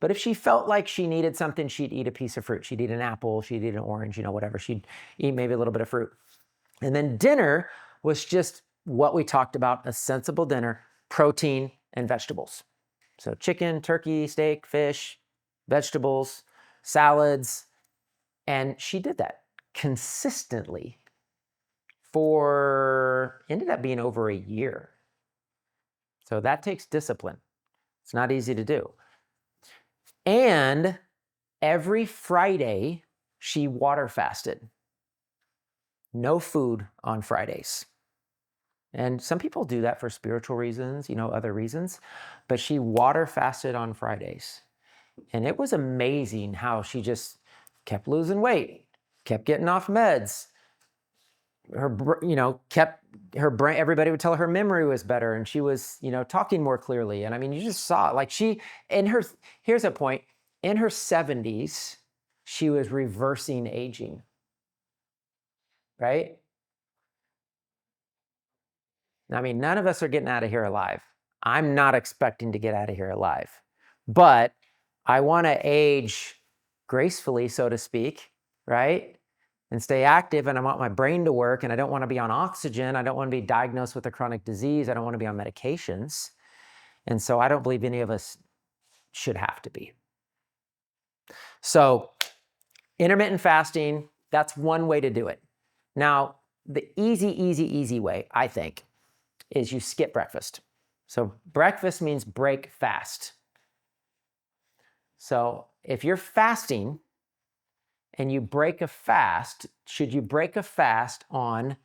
but if she felt like she needed something, she'd eat a piece of fruit. She'd eat an apple, she'd eat an orange, whatever. She'd eat maybe a little bit of fruit. And then dinner was just what we talked about, a sensible dinner, protein and vegetables. So chicken, turkey, steak, fish, vegetables, salads. And she did that consistently ended up being over a year. So that takes discipline. It's not easy to do. And every Friday, she water fasted. No food on Fridays. And some people do that for spiritual reasons, other reasons, but she water fasted on Fridays. And it was amazing how she just kept losing weight, kept getting off meds. Kept her brain, everybody would tell her memory was better and she was, talking more clearly. And I mean, you just saw like here's a point, in her 70s, she was reversing aging, right? I mean, none of us are getting out of here alive. I'm not expecting to get out of here alive, but I want to age gracefully, so to speak, right? And stay active, and I want my brain to work, and I don't want to be on oxygen. I don't want to be diagnosed with a chronic disease. I don't want to be on medications. And so I don't believe any of us should have to be. So intermittent fasting, that's one way to do it. Now, the easy way, I think, is you skip breakfast. So breakfast means break fast. So if you're fasting and you break a fast, should you break a fast on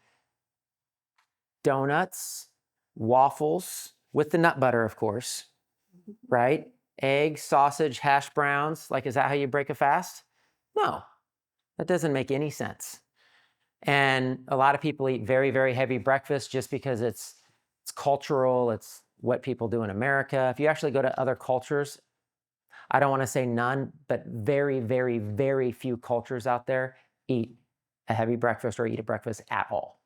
donuts, waffles, with the nut butter, of course, right? Eggs, sausage, hash browns. Like, is that how you break a fast? No, that doesn't make any sense. And a lot of people eat very, very heavy breakfast just because it's cultural. It's what people do in America. If you actually go to other cultures, I don't want to say none, but very, very, very few cultures out there eat a heavy breakfast or eat a breakfast at all.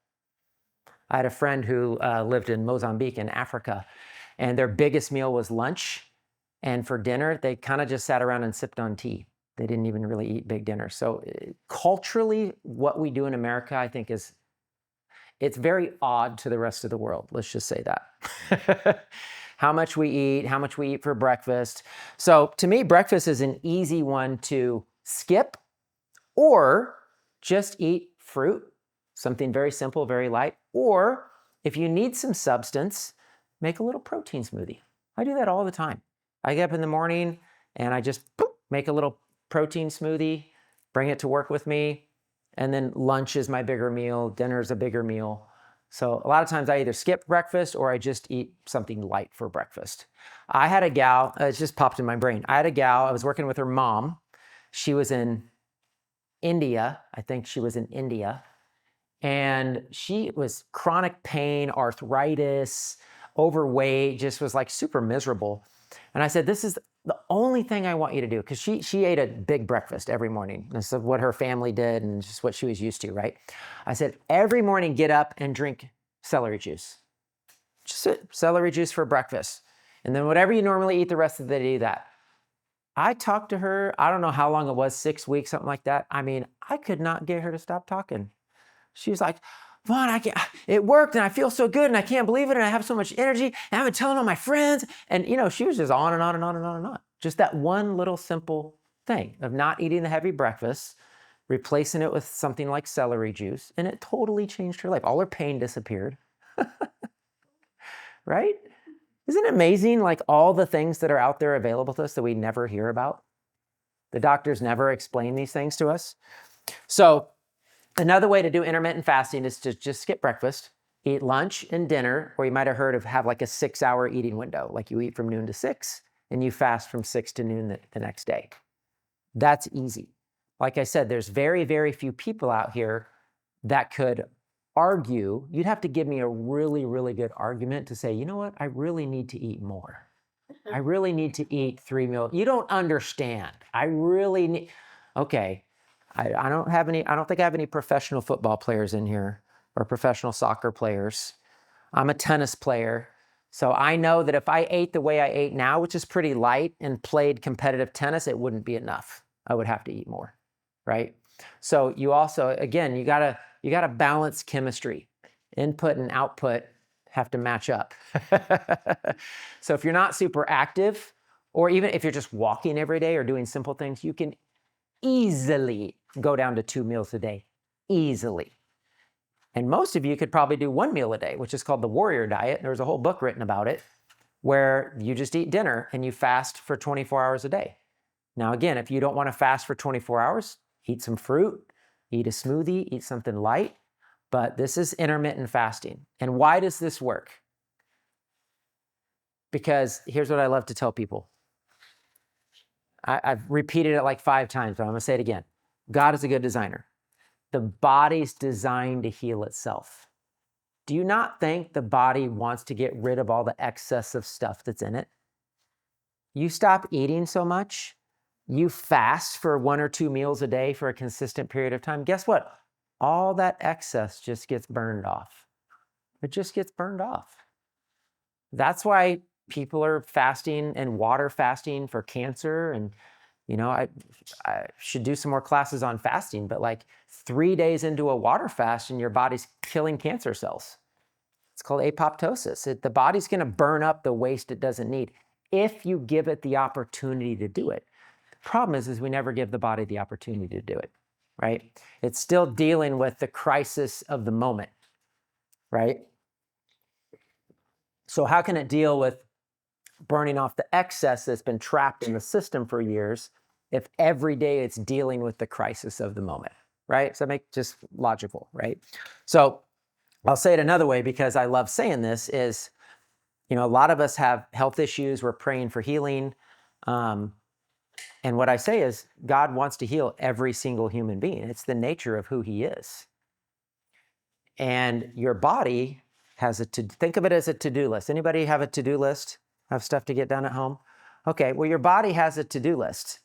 I had a friend who lived in Mozambique in Africa, and their biggest meal was lunch. And for dinner, they kind of just sat around and sipped on tea. They didn't even really eat big dinners. So culturally, what we do in America, I think it's very odd to the rest of the world. Let's just say that. How much we eat for breakfast. So to me, breakfast is an easy one to skip or just eat fruit, something very simple, very light. Or if you need some substance, make a little protein smoothie. I do that all the time. I get up in the morning and I just make a little protein smoothie, bring it to work with me. And then lunch is my bigger meal, dinner is a bigger meal. So a lot of times I either skip breakfast or I just eat something light for breakfast. I had a gal, it just popped in my brain. I had a gal, I was working with her mom. She was in India. I think she was in India. And she was chronic pain, arthritis, overweight, just was like super miserable. And I said, this is the only thing I want you to do, because she ate a big breakfast every morning. This is what her family did and just what she was used to, right? I said, every morning get up and drink celery juice. Just celery juice for breakfast. And then whatever you normally eat the rest of the day, do that. I talked to her, I don't know how long it was, 6 weeks, something like that. I mean, I could not get her to stop talking. She was like, Vaughn, it worked and I feel so good and I can't believe it and I have so much energy and I've been telling all my friends. And she was just on and on and on and on and on. Just that one little simple thing of not eating the heavy breakfast, replacing it with something like celery juice, and it totally changed her life. All her pain disappeared. Right? Isn't it amazing, like all the things that are out there available to us that we never hear about? The doctors never explain these things to us. So another way to do intermittent fasting is to just skip breakfast, eat lunch and dinner, or you might have heard of have like a 6-hour eating window, like you eat from noon to 6 and you fast from 6 to noon the next day. That's easy. Like I said, there's very, very few people out here that could argue. You'd have to give me a really, really good argument to say, you know what, I really need to eat more. I really need to eat 3 meals. You don't understand. I really need, okay. I don't think I have any professional football players in here or professional soccer players. I'm a tennis player. So I know that if I ate the way I ate now, which is pretty light, and played competitive tennis, it wouldn't be enough. I would have to eat more, right? So you also, again, you gotta balance chemistry. Input and output have to match up. So if you're not super active, or even if you're just walking every day or doing simple things, you can easily go down to 2 meals a day, easily. And most of you could probably do 1 meal a day, which is called the warrior diet. There's a whole book written about it where you just eat dinner and you fast for 24 hours a day. Now, again, if you don't want to fast for 24 hours, eat some fruit, eat a smoothie, eat something light, but this is intermittent fasting. And why does this work? Because here's what I love to tell people. I've repeated it like 5 times, but I'm going to say it again. God is a good designer. The body's designed to heal itself. Do you not think the body wants to get rid of all the excess of stuff that's in it? You stop eating so much, you fast for 1 or 2 meals a day for a consistent period of time. Guess what? All that excess just gets burned off. It just gets burned off. That's why people are fasting and water fasting for cancer. And, I should do some more classes on fasting, but like 3 days into a water fast and your body's killing cancer cells. It's called apoptosis. The body's going to burn up the waste it doesn't need if you give it the opportunity to do it. Problem is we never give the body the opportunity to do it, right? It's still dealing with the crisis of the moment, right? So how can it deal with burning off the excess that's been trapped in the system for years if every day it's dealing with the crisis of the moment, right? So make just logical, right? So I'll say it another way because I love saying this is, a lot of us have health issues. We're praying for healing. And what I say is God wants to heal every single human being. It's the nature of who he is. And your body has think of it as a to-do list. Anybody have a to-do list? Have stuff to get done at home? Okay, well, your body has a to-do list.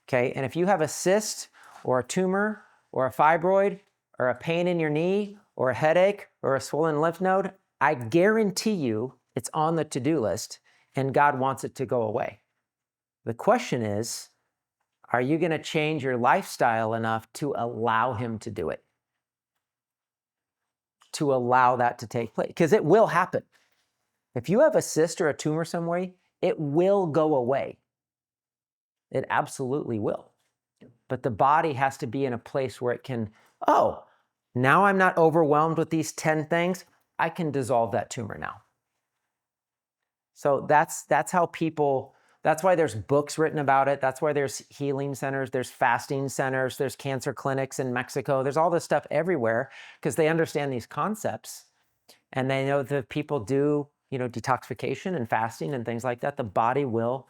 Okay, and if you have a cyst or a tumor or a fibroid or a pain in your knee or a headache or a swollen lymph node, I guarantee you it's on the to-do list and God wants it to go away. The question is, are you going to change your lifestyle enough to allow him to do it? To allow that to take place? Because it will happen. If you have a cyst or a tumor somewhere, it will go away. It absolutely will. But the body has to be in a place where it can, now I'm not overwhelmed with these 10 things. I can dissolve that tumor now. So that's how people, that's why there's books written about it. That's why there's healing centers, there's fasting centers, there's cancer clinics in Mexico. There's all this stuff everywhere because they understand these concepts and they know that people do, detoxification and fasting and things like that. The body will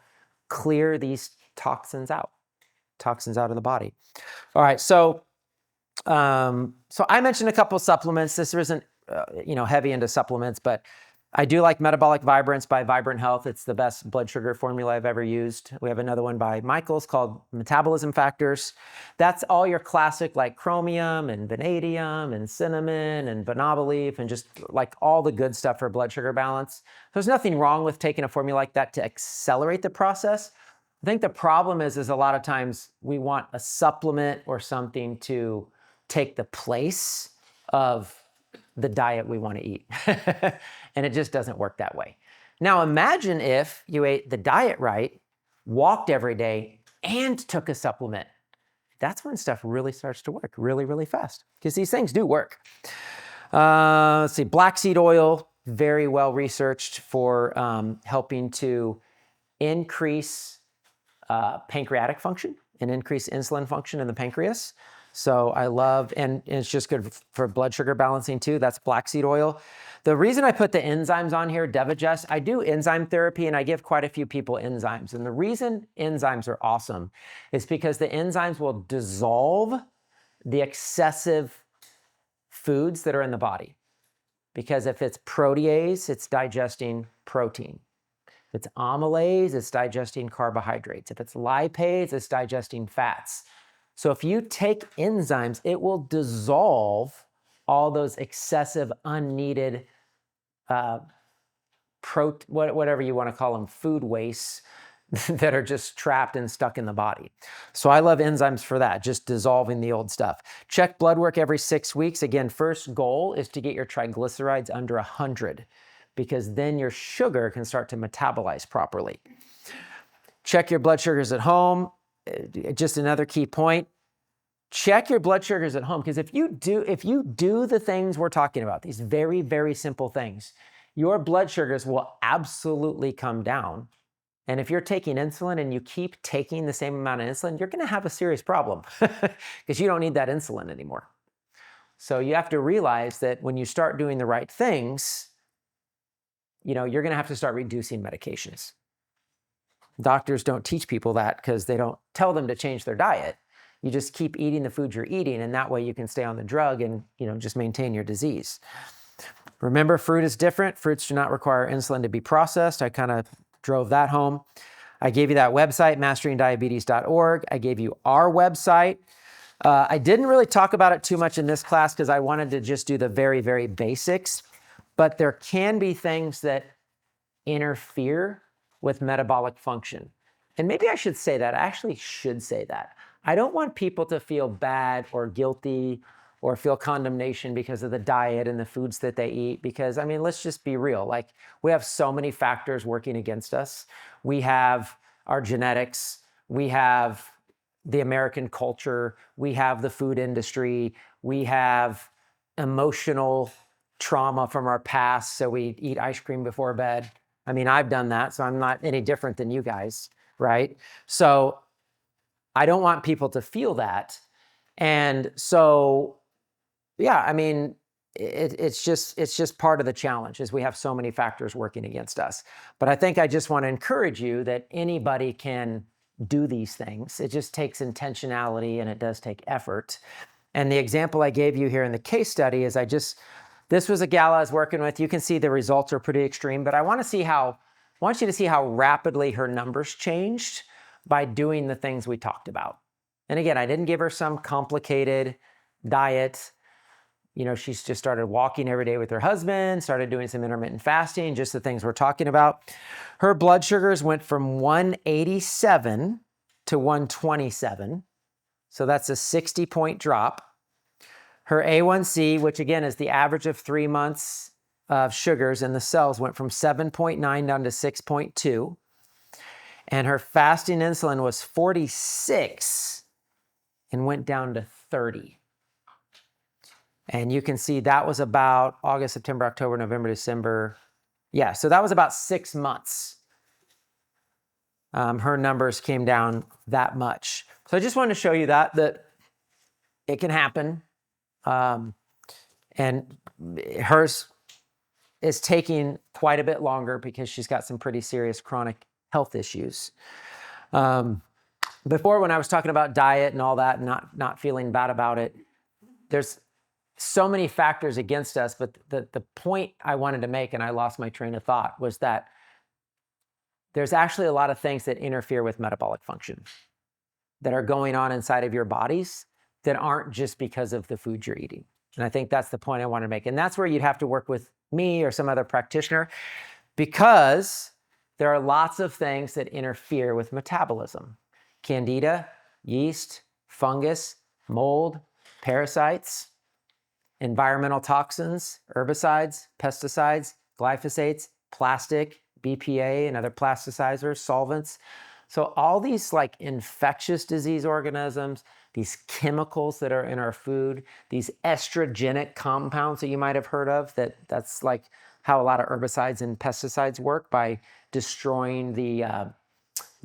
clear these toxins out of the body. All right, so I mentioned a couple of supplements. This isn't heavy into supplements, but I do like Metabolic Vibrance by Vibrant Health. It's the best blood sugar formula I've ever used. We have another one by Michaels called Metabolism Factors. That's all your classic like chromium and vanadium and cinnamon and banana leaf and just like all the good stuff for blood sugar balance. There's nothing wrong with taking a formula like that to accelerate the process. I think the problem is a lot of times we want a supplement or something to take the place of the diet we want to eat. And it just doesn't work that way. Now imagine if you ate the diet right, walked every day, and took a supplement. That's when stuff really starts to work really, really fast because these things do work. Let's see, black seed oil, very well researched for helping to increase pancreatic function and increase insulin function in the pancreas. So I love, and it's just good for blood sugar balancing too. That's black seed oil. The reason I put the enzymes on here, Devagest, I do enzyme therapy and I give quite a few people enzymes. And the reason enzymes are awesome is because the enzymes will dissolve the excessive foods that are in the body. Because if it's protease, it's digesting protein. If it's amylase, it's digesting carbohydrates. If it's lipase, it's digesting fats. So if you take enzymes, it will dissolve all those excessive, unneeded, whatever you want to call them, food wastes that are just trapped and stuck in the body. So I love enzymes for that, just dissolving the old stuff. Check blood work every 6 weeks. Again, first goal is to get your triglycerides under 100 because then your sugar can start to metabolize properly. Check your blood sugars at home. Just another key point, check your blood sugars at home because if you do the things we're talking about, these very, very simple things, your blood sugars will absolutely come down. And if you're taking insulin and you keep taking the same amount of insulin, you're going to have a serious problem because you don't need that insulin anymore. So you have to realize that when you start doing the right things, you're going to have to start reducing medications. Doctors don't teach people that because they don't tell them to change their diet. You just keep eating the food you're eating, and that way you can stay on the drug and just maintain your disease. Remember, fruit is different. Fruits do not require insulin to be processed. I kind of drove that home. I gave you that website, masteringdiabetes.org. I gave you our website. I didn't really talk about it too much in this class because I wanted to just do the very, very basics, but there can be things that interfere with metabolic function. And maybe I should say that. I actually should say that. I don't want people to feel bad or guilty or feel condemnation because of the diet and the foods that they eat. Because, let's just be real. We have so many factors working against us. We have our genetics, we have the American culture, we have the food industry, we have emotional trauma from our past, so we eat ice cream before bed. I mean, I've done that, so I'm not any different than you guys, right? So I don't want people to feel that. And so, yeah, I mean, it's just part of the challenge is we have so many factors working against us. But I think I just want to encourage you that anybody can do these things. It just takes intentionality and it does take effort. And the example I gave you here in the case study is this was a gal I was working with. You can see the results are pretty extreme, but I want you to see how rapidly her numbers changed by doing the things we talked about. And again, I didn't give her some complicated diet. You know, she's just started walking every day with her husband, started doing some intermittent fasting, just the things we're talking about. Her blood sugars went from 187 to 127. So that's a 60-point drop. Her A1C, which again is the average of 3 months of sugars in the cells, went from 7.9 down to 6.2. And her fasting insulin was 46 and went down to 30. And you can see that was about August, September, October, November, December. Yeah, so that was about 6 months. Her numbers came down that much. So I just wanted to show you that it can happen. And hers is taking quite a bit longer because she's got some pretty serious chronic health issues. Before, when I was talking about diet and all that, and not feeling bad about it, there's so many factors against us, but the point I wanted to make, and I lost my train of thought, was that there's actually a lot of things that interfere with metabolic function that are going on inside of your bodies that aren't just because of the food you're eating. And I think that's the point I want to make. And that's where you'd have to work with me or some other practitioner, because there are lots of things that interfere with metabolism. Candida, yeast, fungus, mold, parasites, environmental toxins, herbicides, pesticides, glyphosates, plastic, BPA, and other plasticizers, solvents. So all these like infectious disease organisms, these chemicals that are in our food, these estrogenic compounds that you might have heard of, that's like how a lot of herbicides and pesticides work, by destroying the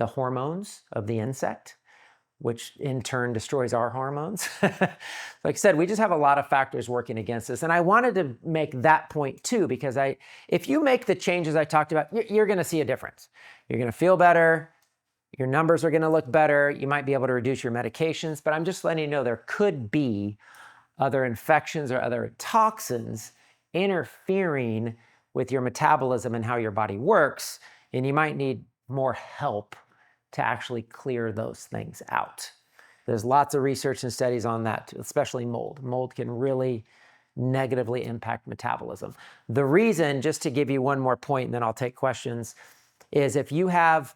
hormones of the insect, which in turn destroys our hormones. Like I said, we just have a lot of factors working against us. And I wanted to make that point too, because if you make the changes I talked about, you're going to see a difference. You're going to feel better. Your numbers are going to look better. You might be able to reduce your medications, but I'm just letting you know there could be other infections or other toxins interfering with your metabolism and how your body works, and you might need more help to actually clear those things out. There's lots of research and studies on that, especially mold. Mold can really negatively impact metabolism. The reason, just to give you one more point, and then I'll take questions, is if you have,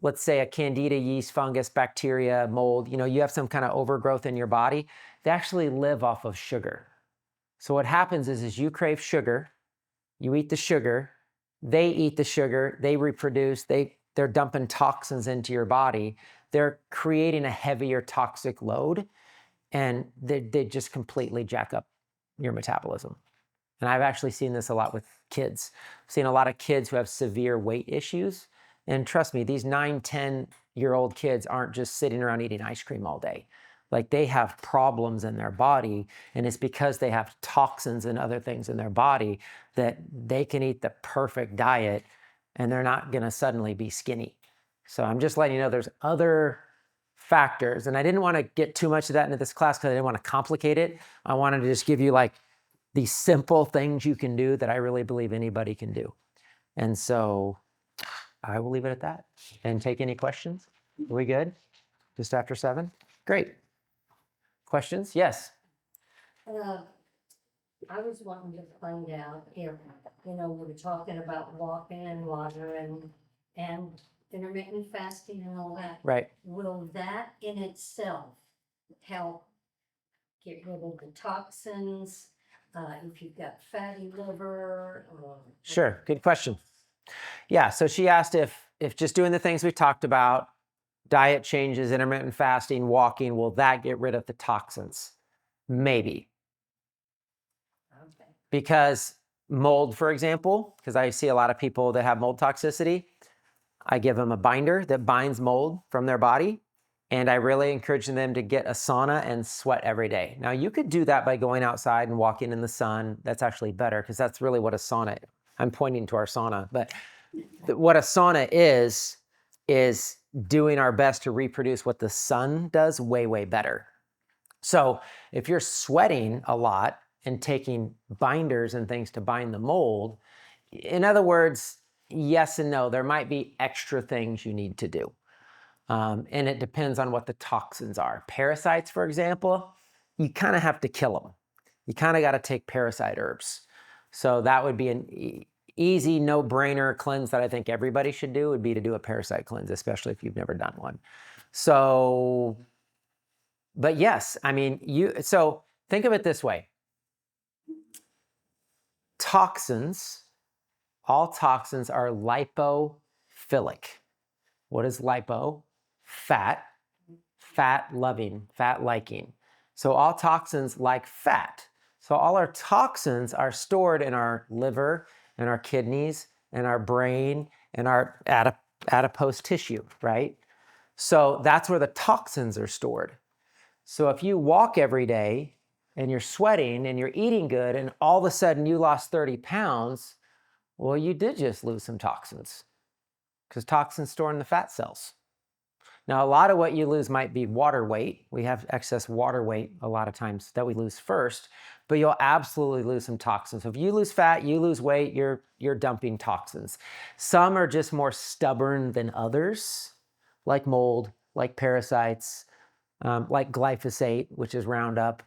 let's say, a candida, yeast, fungus, bacteria, mold, you have some kind of overgrowth in your body, they actually live off of sugar. So what happens is you crave sugar, you eat the sugar, they eat the sugar, they reproduce, they're dumping toxins into your body. They're creating a heavier toxic load, and they just completely jack up your metabolism. And I've actually seen this a lot with kids. I've seen a lot of kids who have severe weight issues. And trust me, these 9, 10-year-old kids aren't just sitting around eating ice cream all day. Like, they have problems in their body, and it's because they have toxins and other things in their body that they can eat the perfect diet and they're not going to suddenly be skinny. So I'm just letting you know there's other factors. And I didn't want to get too much of that into this class because I didn't want to complicate it. I wanted to just give you like these simple things you can do that I really believe anybody can do. And so I will leave it at that and take any questions. Are we good? Just after 7? Great. Questions? Yes. I was wanting to find out if, we were talking about walking and water and intermittent fasting and all that. Right. Will that in itself help get rid of the toxins, if you've got fatty liver? Sure. Good question. Yeah. So she asked if just doing the things we talked about diet changes, intermittent fasting, walking, will that get rid of the toxins? Maybe. Okay. Because mold, for example, because I see a lot of people that have mold toxicity, I give them a binder that binds mold from their body. And I really encourage them to get a sauna and sweat every day. Now, you could do that by going outside and walking in the sun. That's actually better because that's really what a sauna, I'm pointing to our sauna, but what a sauna is doing our best to reproduce what the sun does way, way better. So if you're sweating a lot and taking binders and things to bind the mold, in other words, yes and no, there might be extra things you need to do. And it depends on what the toxins are. Parasites, for example, you kind of have to kill them. You kind of got to take parasite herbs. So that would be an easy, no-brainer cleanse that I think everybody should do, would be to do a parasite cleanse, especially if you've never done one. So, but yes, I mean, so think of it this way. Toxins, all toxins are lipophilic. What is lipo? Fat, fat loving, fat liking. So all toxins like fat. So all our toxins are stored in our liver and our kidneys and our brain and our adipose tissue, right? So that's where the toxins are stored. So if you walk every day and you're sweating and you're eating good and all of a sudden you lost 30 pounds, well, you did just lose some toxins because toxins store in the fat cells. Now, a lot of what you lose might be water weight. We have excess water weight a lot of times that we lose first, but you'll absolutely lose some toxins. So if you lose fat, you lose weight, you're dumping toxins. Some are just more stubborn than others, like mold, like parasites, like glyphosate, which is Roundup.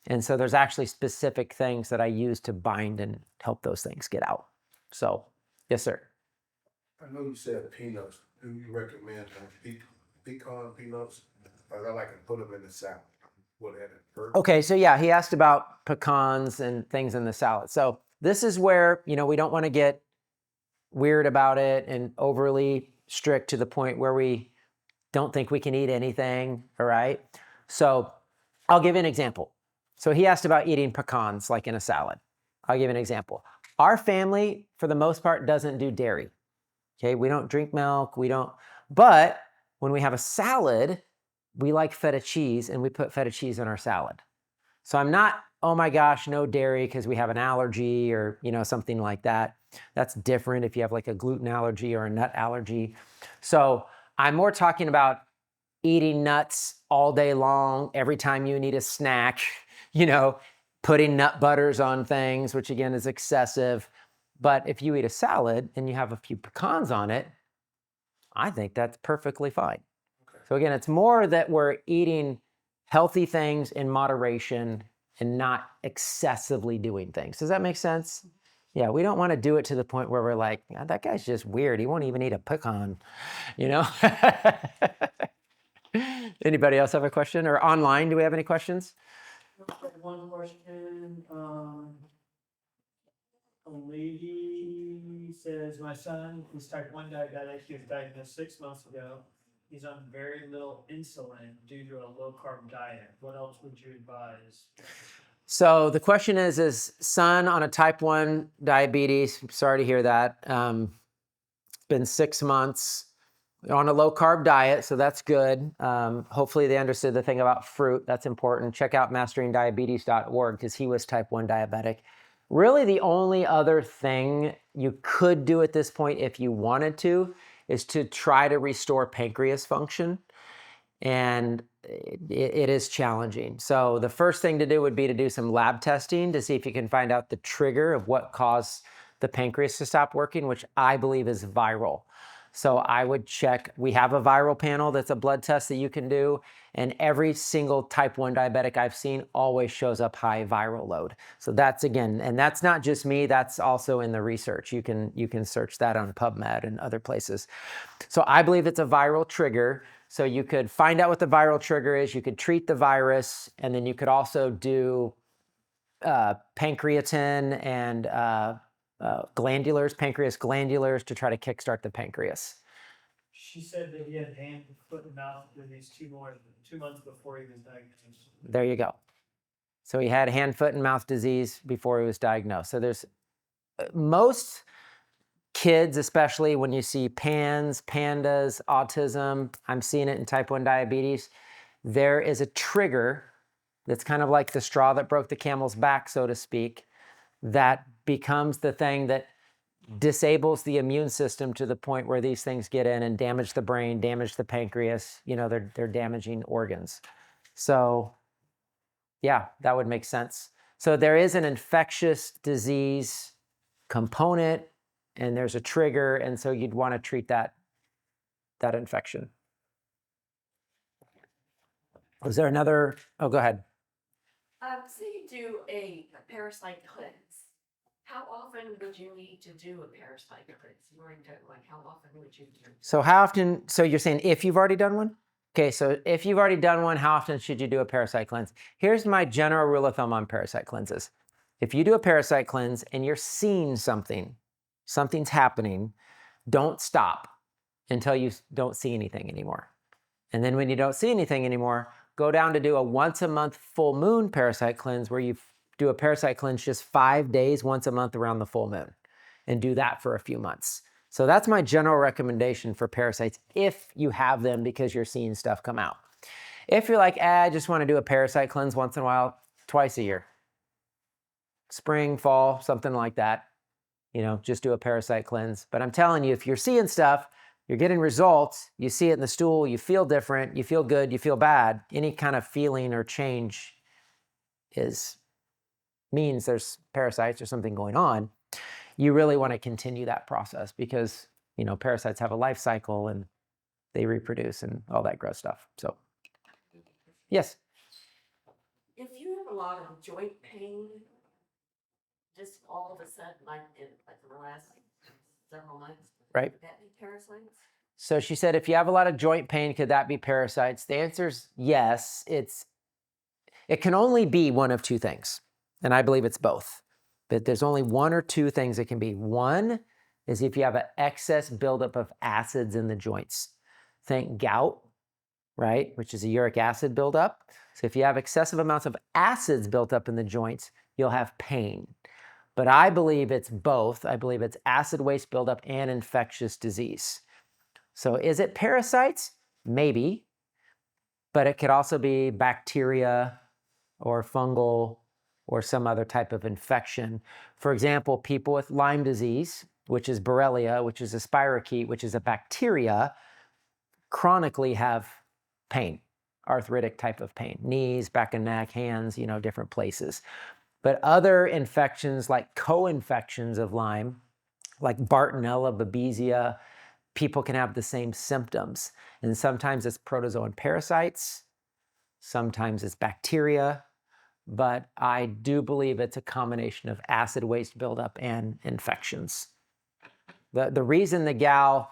And so there's actually specific things that I use to bind and help those things get out. So, yes, sir. I know you said peanuts. Do you recommend pecan peanuts? I like to put them in the salad. What had it hurt? Okay, so yeah, he asked about pecans and things in the salad. So this is where, we don't want to get weird about it and overly strict to the point where we don't think we can eat anything, all right? So I'll give you an example. So he asked about eating pecans like in a salad. I'll give you an example. Our family, for the most part, doesn't do dairy. Okay, we don't drink milk, but when we have a salad, we like feta cheese and we put feta cheese in our salad. So I'm not, oh my gosh, no dairy because we have an allergy or, something like that. That's different if you have like a gluten allergy or a nut allergy. So I'm more talking about eating nuts all day long, every time you need a snack, putting nut butters on things, which again is excessive. But if you eat a salad and you have a few pecans on it, I think that's perfectly fine. Okay. So again, it's more that we're eating healthy things in moderation and not excessively doing things. Does that make sense? Yeah, we don't want to do it to the point where we're like, "God, that guy's just weird. He won't even eat a pecan," Anybody else have a question? Or online, do we have any questions? One question, a lady says, my son is type 1 diabetic. He was diagnosed 6 months ago. He's on very little insulin due to a low carb diet. What else would you advise? So the question is son on a type 1 diabetes, sorry to hear that. It's been 6 months on a low carb diet, so that's good. Hopefully they understood the thing about fruit. That's important. Check out masteringdiabetes.org because he was type 1 diabetic. Really the only other thing you could do at this point if you wanted to is to try to restore pancreas function. And it is challenging. So the first thing to do would be to do some lab testing to see if you can find out the trigger of what caused the pancreas to stop working, which I believe is viral. So I would check, we have a viral panel that's a blood test that you can do, and every single type 1 diabetic I've seen always shows up high viral load. So that's again, and that's not just me, that's also in the research. You can search that on PubMed and other places. So I believe it's a viral trigger. So you could find out what the viral trigger is, you could treat the virus, and then you could also do pancreatin and pancreas glandulars to try to kickstart the pancreas. She said that he had hand, foot, and mouth disease 2 months before he was diagnosed. There you go. So he had hand, foot, and mouth disease before he was diagnosed. So there's most kids, especially when you see PANS, PANDAS, autism, I'm seeing it in type 1 diabetes, there is a trigger that's kind of like the straw that broke the camel's back, so to speak, that becomes the thing that disables the immune system to the point where these things get in and damage the brain, damage the pancreas, they're damaging organs. So yeah, that would make sense. So there is an infectious disease component and there's a trigger, and so you'd want to treat that infection. Was there another? Oh, go ahead. Say you do a parasite cleanse. How often would you need to do a parasite cleanse? How often would you do? So how often? So you're saying if you've already done one? Okay, so if you've already done one, how often should you do a parasite cleanse? Here's my general rule of thumb on parasite cleanses. If you do a parasite cleanse and you're seeing something's happening, don't stop until you don't see anything anymore. And then when you don't see anything anymore, go down to do a once a month full moon parasite cleanse where you do a parasite cleanse just 5 days once a month around the full moon and do that for a few months. So that's my general recommendation for parasites if you have them because you're seeing stuff come out. If you're like, I just want to do a parasite cleanse once in a while, twice a year. Spring, fall, something like that. Just do a parasite cleanse. But I'm telling you, if you're seeing stuff, you're getting results, you see it in the stool, you feel different, you feel good, you feel bad, any kind of feeling or change means there's parasites or something going on. You really want to continue that process because, parasites have a life cycle and they reproduce and all that gross stuff. So, yes. If you have a lot of joint pain, just all of a sudden, like in the last several months, Right. Could that be parasites? So she said, if you have a lot of joint pain, could that be parasites? The answer is yes. It can only be one of two things. And I believe it's both. But there's only one or two things it can be. One is if you have an excess buildup of acids in the joints. Think gout, right? Which is a uric acid buildup. So if you have excessive amounts of acids built up in the joints, you'll have pain. But I believe it's both. I believe it's acid waste buildup and infectious disease. So is it parasites? Maybe. But it could also be bacteria or fungal or some other type of infection. For example, people with Lyme disease, which is Borrelia, which is a spirochete, which is a bacteria, chronically have pain, arthritic type of pain, knees, back and neck, hands, different places. But other infections like co-infections of Lyme, like Bartonella, Babesia, people can have the same symptoms. And sometimes it's protozoan parasites, sometimes it's bacteria, but I do believe it's a combination of acid waste buildup and infections. The reason the gal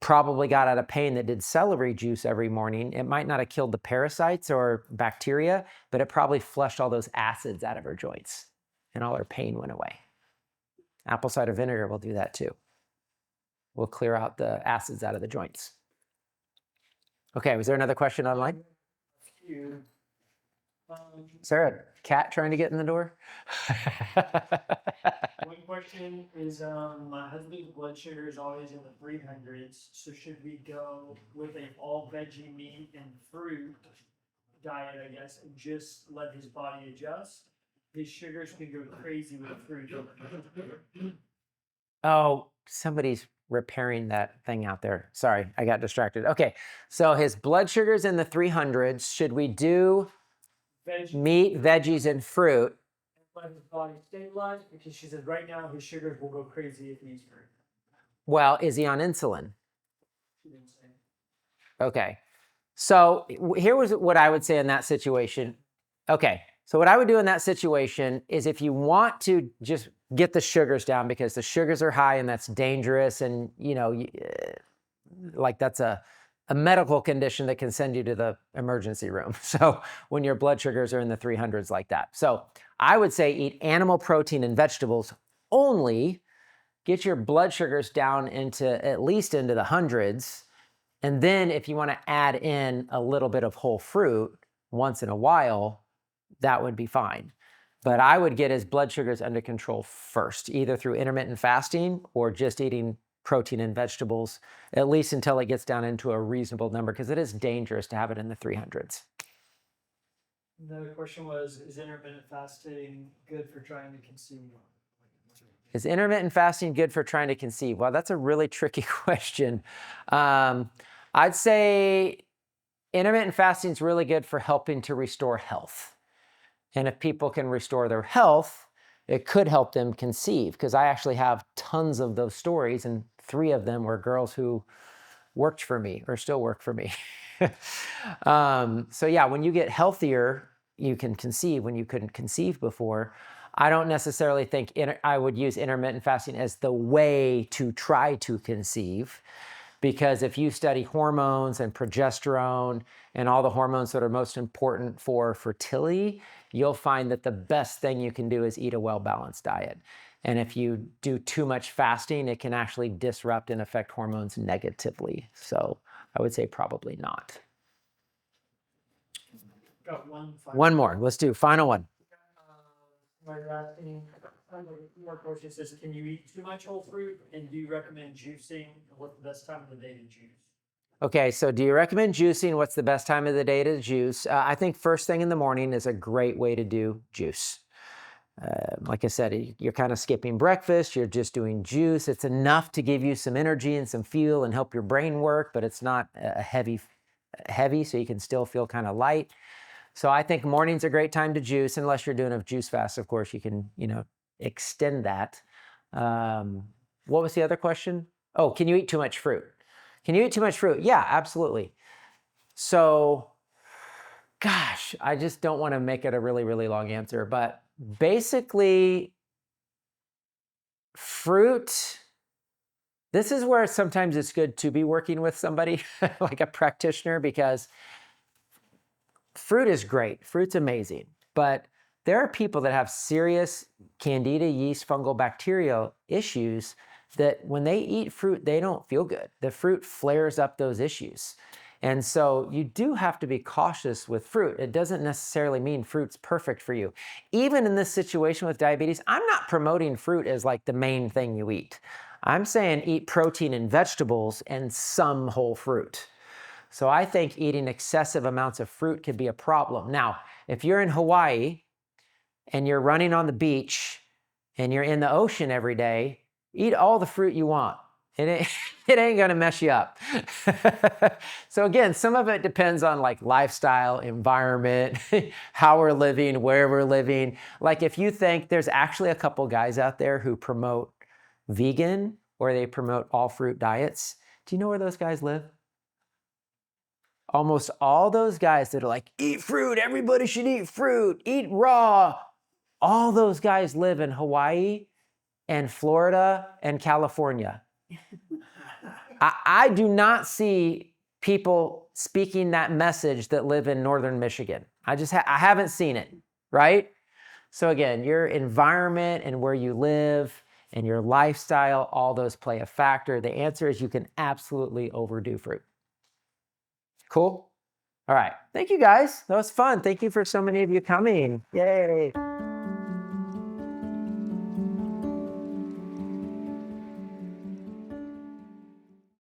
probably got out of pain that did celery juice every morning, it might not have killed the parasites or bacteria, but it probably flushed all those acids out of her joints and all her pain went away. Apple cider vinegar will do that too. We'll clear out the acids out of the joints. Okay, was there another question online? Few. Sarah, cat trying to get in the door? One question is, my husband's blood sugar is always in the 300s. So should we go with an all veggie meat and fruit diet, I guess, and just let his body adjust? His sugars can go crazy with fruit. Oh, somebody's repairing that thing out there. Sorry, I got distracted. Okay, so his blood sugar's in the 300s. Should we do meat, veggies, and fruit? Let his body stabilize, because she said right now his sugars will go crazy if he eats fruit. Well, is he on insulin? She didn't say. Okay, so here was what I would say in that situation. Okay, so what I would do in that situation is if you want to just get the sugars down because the sugars are high and that's dangerous and, like that's a medical condition that can send you to the emergency room. So when your blood sugars are in the 300s like that. So I would say eat animal protein and vegetables only, get your blood sugars down into at least into the hundreds, And then if you want to add in a little bit of whole fruit once in a while, that would be fine. But I would get his blood sugars under control first, either through intermittent fasting or just eating protein and vegetables, at least until it gets down into a reasonable number, because it is dangerous to have it in the 300s. Another question was, is intermittent fasting good for trying to conceive? Is intermittent fasting good for trying to conceive? Well, that's a really tricky question. I'd say intermittent fasting is really good for helping to restore health. And if people can restore their health, it could help them conceive, because I actually have tons of those stories, and 3 of them were girls who worked for me or still work for me. So yeah, when you get healthier, you can conceive when you couldn't conceive before. I don't necessarily think I would use intermittent fasting as the way to try to conceive, because if you study hormones and progesterone and all the hormones that are most important for fertility, you'll find that the best thing you can do is eat a well-balanced diet. And if you do too much fasting, it can actually disrupt and affect hormones negatively. So I would say probably not. Got One more. Let's do final one. While you're asking, more question says, can you eat too much whole fruit? And do you recommend juicing? What's the best time of the day to juice? Okay, so do you recommend juicing? What's the best time of the day to juice? I think first thing in the morning is a great way to do juice. Like I said, you're kind of skipping breakfast, you're just doing juice. It's enough to give you some energy and some fuel and help your brain work, but it's not heavy, so you can still feel kind of light. So I think morning's a great time to juice, unless you're doing a juice fast. Of course, you can, extend that. What was the other question? Oh, can you eat too much fruit? Can you eat too much fruit? Yeah, absolutely. So, gosh, I just don't want to make it a really, really long answer, but basically, fruit, this is where sometimes it's good to be working with somebody like a practitioner, because fruit is great. Fruit's amazing. But there are people that have serious candida yeast fungal bacterial issues that when they eat fruit, they don't feel good. The fruit flares up those issues. And so you do have to be cautious with fruit. It doesn't necessarily mean fruit's perfect for you. Even in this situation with diabetes, I'm not promoting fruit as like the main thing you eat. I'm saying eat protein and vegetables and some whole fruit. So I think eating excessive amounts of fruit could be a problem. Now, if you're in Hawaii and you're running on the beach and you're in the ocean every day, eat all the fruit you want. It ain't gonna mess you up. So again, some of it depends on like lifestyle, environment, how we're living, where we're living. Like if you think there's actually a couple guys out there who promote vegan or they promote all fruit diets. Do you know where those guys live? Almost all those guys that are like, eat fruit, everybody should eat fruit, eat raw. All those guys live in Hawaii and Florida and California. I do not see people speaking that message that live in northern Michigan. I haven't seen it, right? So again, your environment and where you live and your lifestyle, all those play a factor. The answer is you can absolutely overdo fruit. Cool? All right. Thank you guys. That was fun. Thank you for so many of you coming. Yay.